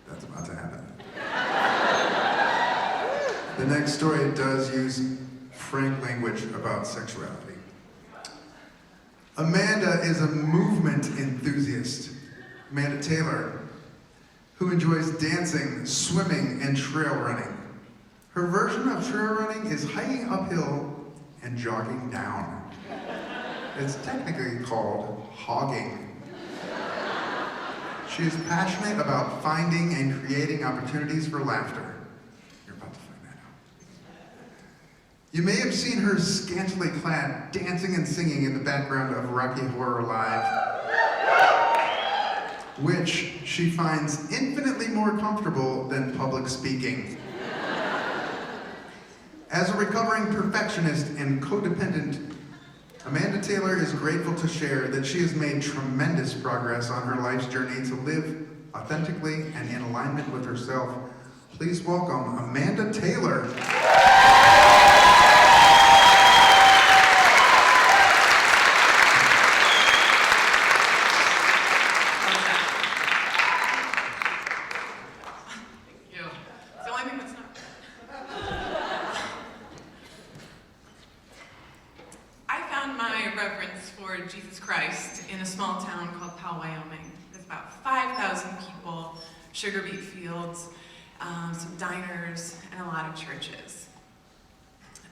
That's about to happen. The next story does use frank language about sexuality. Amanda is a movement enthusiast. Amanda Taylor, who enjoys dancing, swimming, and trail running. Her version of trail running is hiking uphill and jogging down. It's technically called hogging. She is passionate about finding and creating opportunities for laughter. You're about to find that out. You may have seen her scantily clad, dancing and singing in the background of Rocky Horror Live, which she finds infinitely more comfortable than public speaking. As a recovering perfectionist and codependent, Amanda Taylor is grateful to share that she has made tremendous progress on her life's journey to live authentically and in alignment with herself. Please welcome Amanda Taylor. Sugar beet fields, some diners, and a lot of churches.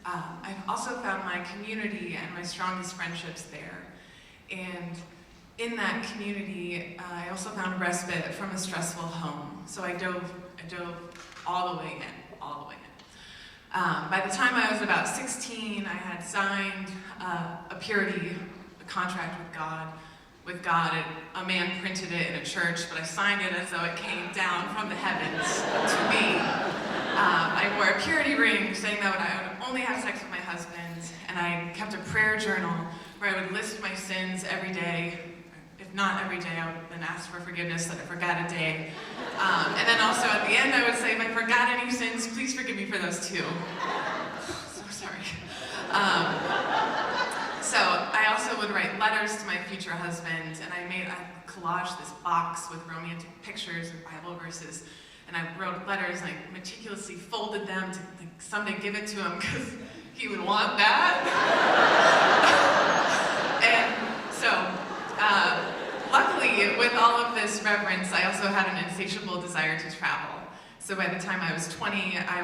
I've also found my community and my strongest friendships there. And in that community, I also found respite from a stressful home. So I dove all the way in, all the way in. By the time I was about 16, I had signed a purity contract with God. A man printed it in a church, but I signed it as though it came down from the heavens to me. I wore a purity ring saying that I would only have sex with my husband, and I kept a prayer journal where I would list my sins every day. If not every day, I would then ask for forgiveness that I forgot a day. And then also at the end, I would say, if I forgot any sins, please forgive me for those too. So sorry. So I also would write letters to my future husband, and I collaged this box with romantic pictures and Bible verses, and I wrote letters and I meticulously folded them to someday give it to him because he would want that. And so, luckily, with all of this reverence, I also had an insatiable desire to travel. So by the time I was 20, I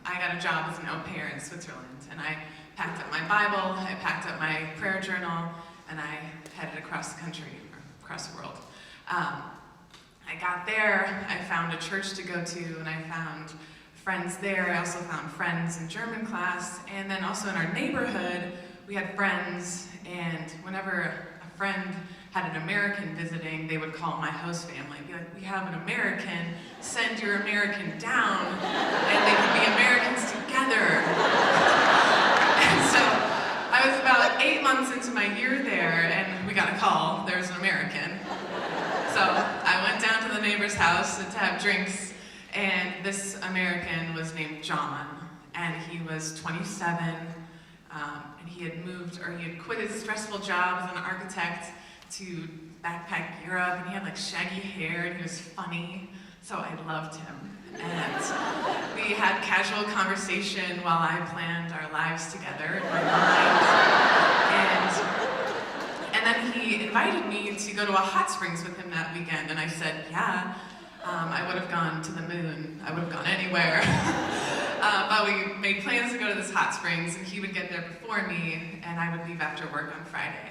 got a job as an au pair in Switzerland, and I packed up my Bible, I packed up my prayer journal, and I headed across the country, or across the world. I got there, I found a church to go to, and I found friends there. I also found friends in German class, and then also in our neighborhood, we had friends, and whenever a friend had an American visiting, they would call my host family and be like, we have an American, send your American down, and they can be Americans together. And so I was about 8 months into my year there, and we got a call, there was an American. So I went down to the neighbor's house to have drinks, and this American was named John, and he was 27, and he had quit his stressful job as an architect to backpack Europe, and he had like shaggy hair, and he was funny, so I loved him. And we had casual conversation while I planned our lives together in my mind. And then he invited me to go to a hot springs with him that weekend, and I said, yeah. I would have gone to the moon. I would have gone anywhere. But we made plans to go to this hot springs, and he would get there before me, and I would leave after work on Friday.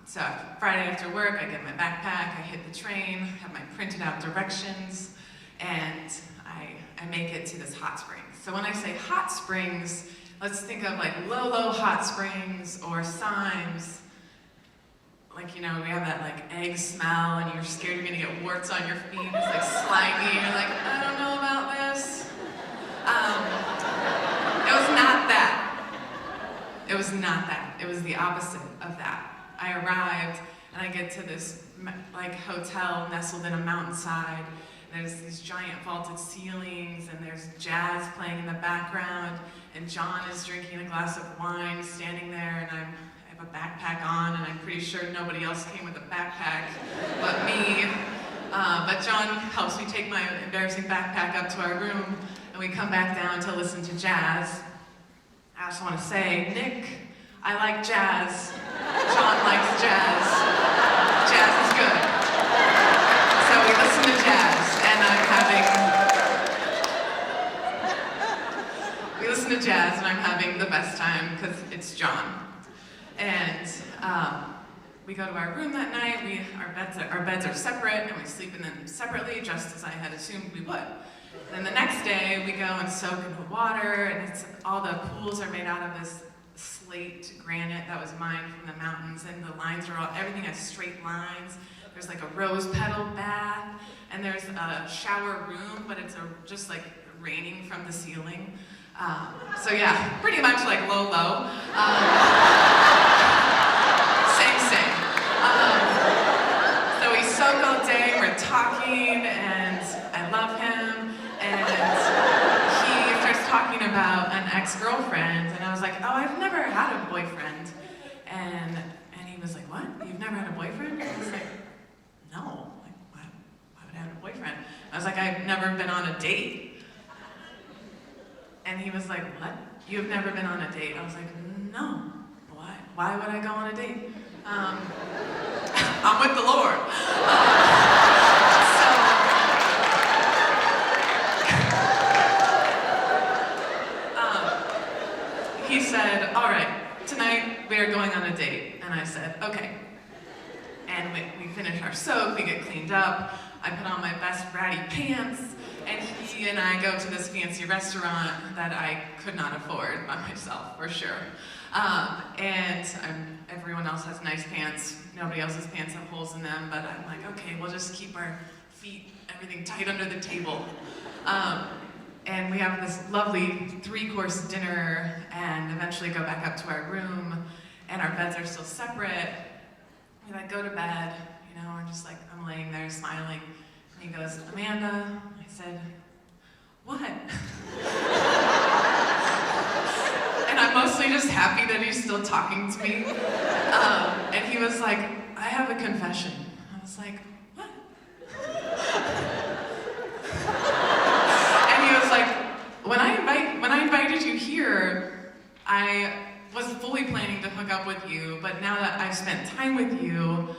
So Friday after work, I get my backpack, I hit the train, have my printed out directions, and I make it to this hot springs. So when I say hot springs, let's think of like Lolo Hot Springs or Symes. Like, you know, we have that like egg smell and you're scared you're gonna get warts on your feet. It's like slimy and you're like, I don't know about this. It was not that. It was not that. It was the opposite of that. I arrived and I get to this like hotel nestled in a mountainside. There's these giant vaulted ceilings and there's jazz playing in the background and John is drinking a glass of wine standing there and I have a backpack on and I'm pretty sure nobody else came with a backpack but me. But John helps me take my embarrassing backpack up to our room and we come back down to listen to jazz. I just want to say, Nick, I like jazz. John likes jazz. Jazz is good. So we listen to jazz and I'm having the best time because it's John. And we go to our room that night, our beds are separate and we sleep in them separately just as I had assumed we would. Then the next day we go and soak in the water and all the pools are made out of this slate granite that was mined from the mountains and the lines are everything has straight lines. There's like a rose petal bath and there's a shower room but it's just like raining from the ceiling. So yeah, pretty much like low. Same. So we soak all day, we're talking, and I love him, and he starts talking about an ex-girlfriend, and I was like, oh, I've never had a boyfriend. And he was like, what? You've never had a boyfriend? I was like, no. Like, why would I have a boyfriend? I was like, I've never been on a date. And he was like, what? You've never been on a date? I was like, no. Why would I go on a date? I'm with the Lord. He said, all right, tonight we are going on a date. And I said, okay. And we finish our soak, we get cleaned up. I put on my best bratty pants, and he and I go to this fancy restaurant that I could not afford by myself, for sure. And everyone else has nice pants. Nobody else's pants have holes in them, but I'm like, okay, we'll just keep our feet, everything tight under the table. And we have this lovely 3-course dinner and eventually go back up to our room, and our beds are still separate. We like go to bed, you know, we're just like, I'm laying there smiling. And he goes, Amanda, I said, what? And I'm mostly just happy that he's still talking to me. And he was like, I have a confession. I was like, what? And he was like, when I invited you here, I was fully planning to hook up with you, but now that I've spent time with you,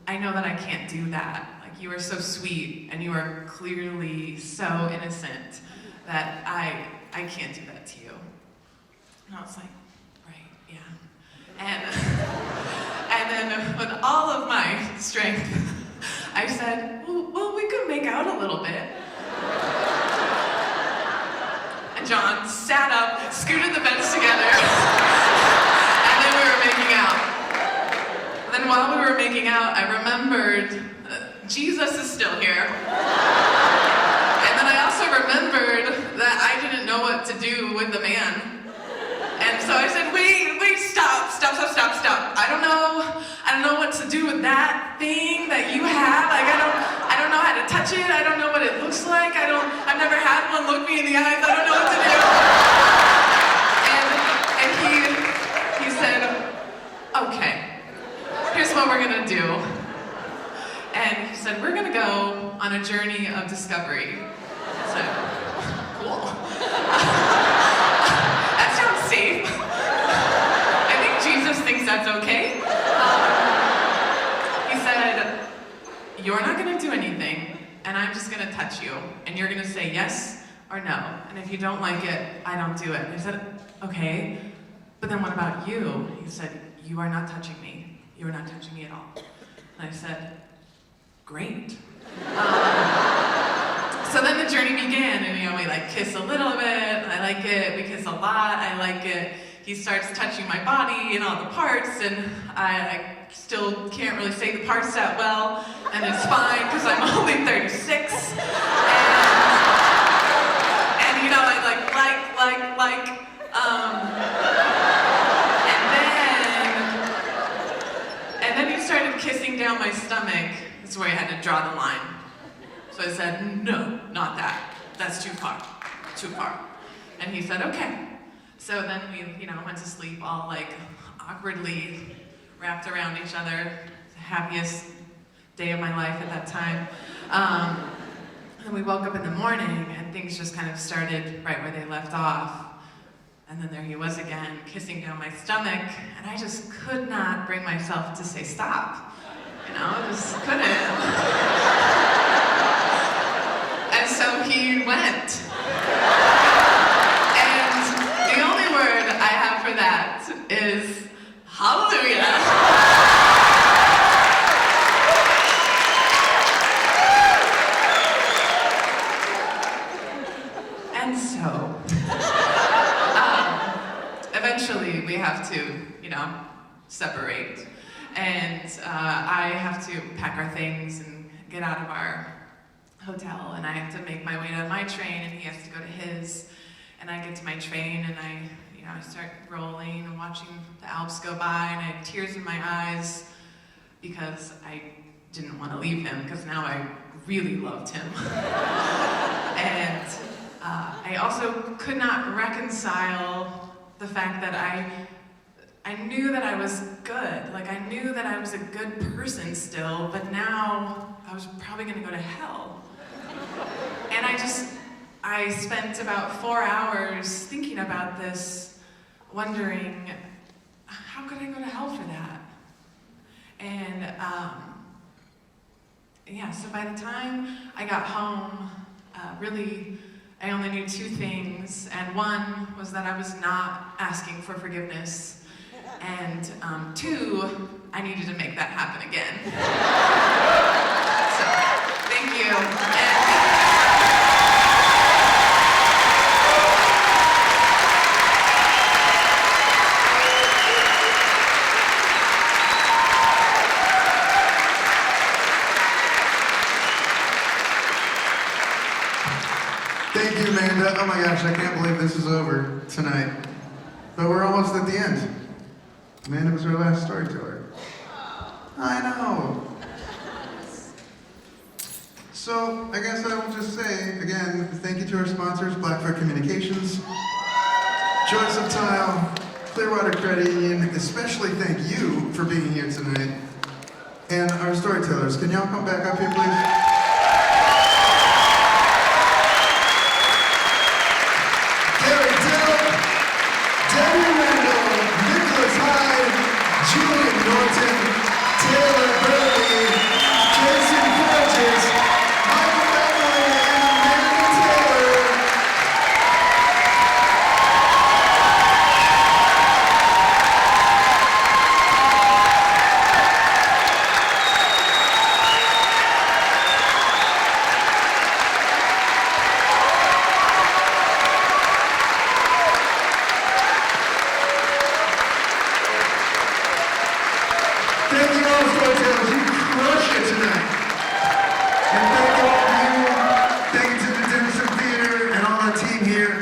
I know that I can't do that. Like, you are so sweet, and you are clearly so innocent that I can't do that to you. And I was like, right, yeah. And then with all of my strength, I said, well, we could make out a little bit. And John sat up, scooted the beds together, and then we were making out. Then while we were making out, I remembered Jesus is still here. And then I also remembered that I didn't know what to do with the man. And so I said, wait, stop. I don't know what to do with that thing that you have. Like, I don't know how to touch it. I don't know what it looks like. I've never had one look me in the eyes. I don't know what to do. And he said, okay, here's what we're gonna do. And he said, we're gonna go on a journey of discovery. I said, cool. That sounds safe. I think Jesus thinks that's okay. and you're gonna say yes or no. And if you don't like it, I don't do it. And I said, okay, but then what about you? He said, you are not touching me. You are not touching me at all. And I said, great. So then the journey began, and we like kiss a little bit, I like it, we kiss a lot, I like it. He starts touching my body and all the parts, and I still can't really say the parts that well, and it's fine, because I'm only 36. And I like, and then he started kissing down my stomach. That's where I had to draw the line. So I said, no, not that. That's too far, too far. And he said, okay. So then we, went to sleep all like awkwardly wrapped around each other. The happiest day of my life at that time. And we woke up in the morning and things just kind of started right where they left off. And then there he was again, kissing down my stomach. And I just could not bring myself to say stop. Just couldn't. And so he went. And the only word I have for that is hallelujah. And so, eventually we have to, separate. And I have to pack our things and get out of our hotel, and I have to make my way to my train, and he has to go to his. And I get to my train, and I start rolling and watching the Alps go by, and I have tears in my eyes because I didn't want to leave him, because now I really loved him. And I also could not reconcile the fact that I knew that I was good. Like, I knew that I was a good person still, but now I was probably gonna go to hell. And I spent about 4 hours thinking about this, wondering, how could I go to hell for that? And so by the time I got home, really, I only knew 2 things, and one was that I was not asking for forgiveness, and 2, I needed to make that happen again. So, thank you. Thank you, Amanda. Oh my gosh, I can't believe this is over tonight. But we're almost at the end. Amanda was our last storyteller. I know. So, I guess I will just say, again, thank you to our sponsors, Blackfoot Communications, Choice of Tile, Clearwater Credit Union, especially thank you for being here tonight, and our storytellers. Can y'all come back up here, please? Delp, Debby, Randall, Hyde, Julian Norton, Taylor Burley, Jason Forges, Michael Beverly, and Amanda Taylor. Thank you all, storytellers. You crushed it tonight. And thank all of you. Thank you to the Denison Theater and all our team here.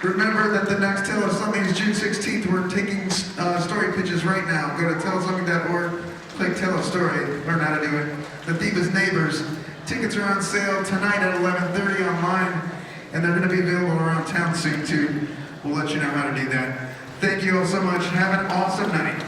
Remember that the next Tell Us Something is June 16th. We're taking story pitches right now. Go to tellsomething.org, click Tell a Story, learn how to do it. The Divas Neighbors. Tickets are on sale tonight at 11:30 online, and they're going to be available around town soon too. We'll let you know how to do that. Thank you all so much. Have an awesome night.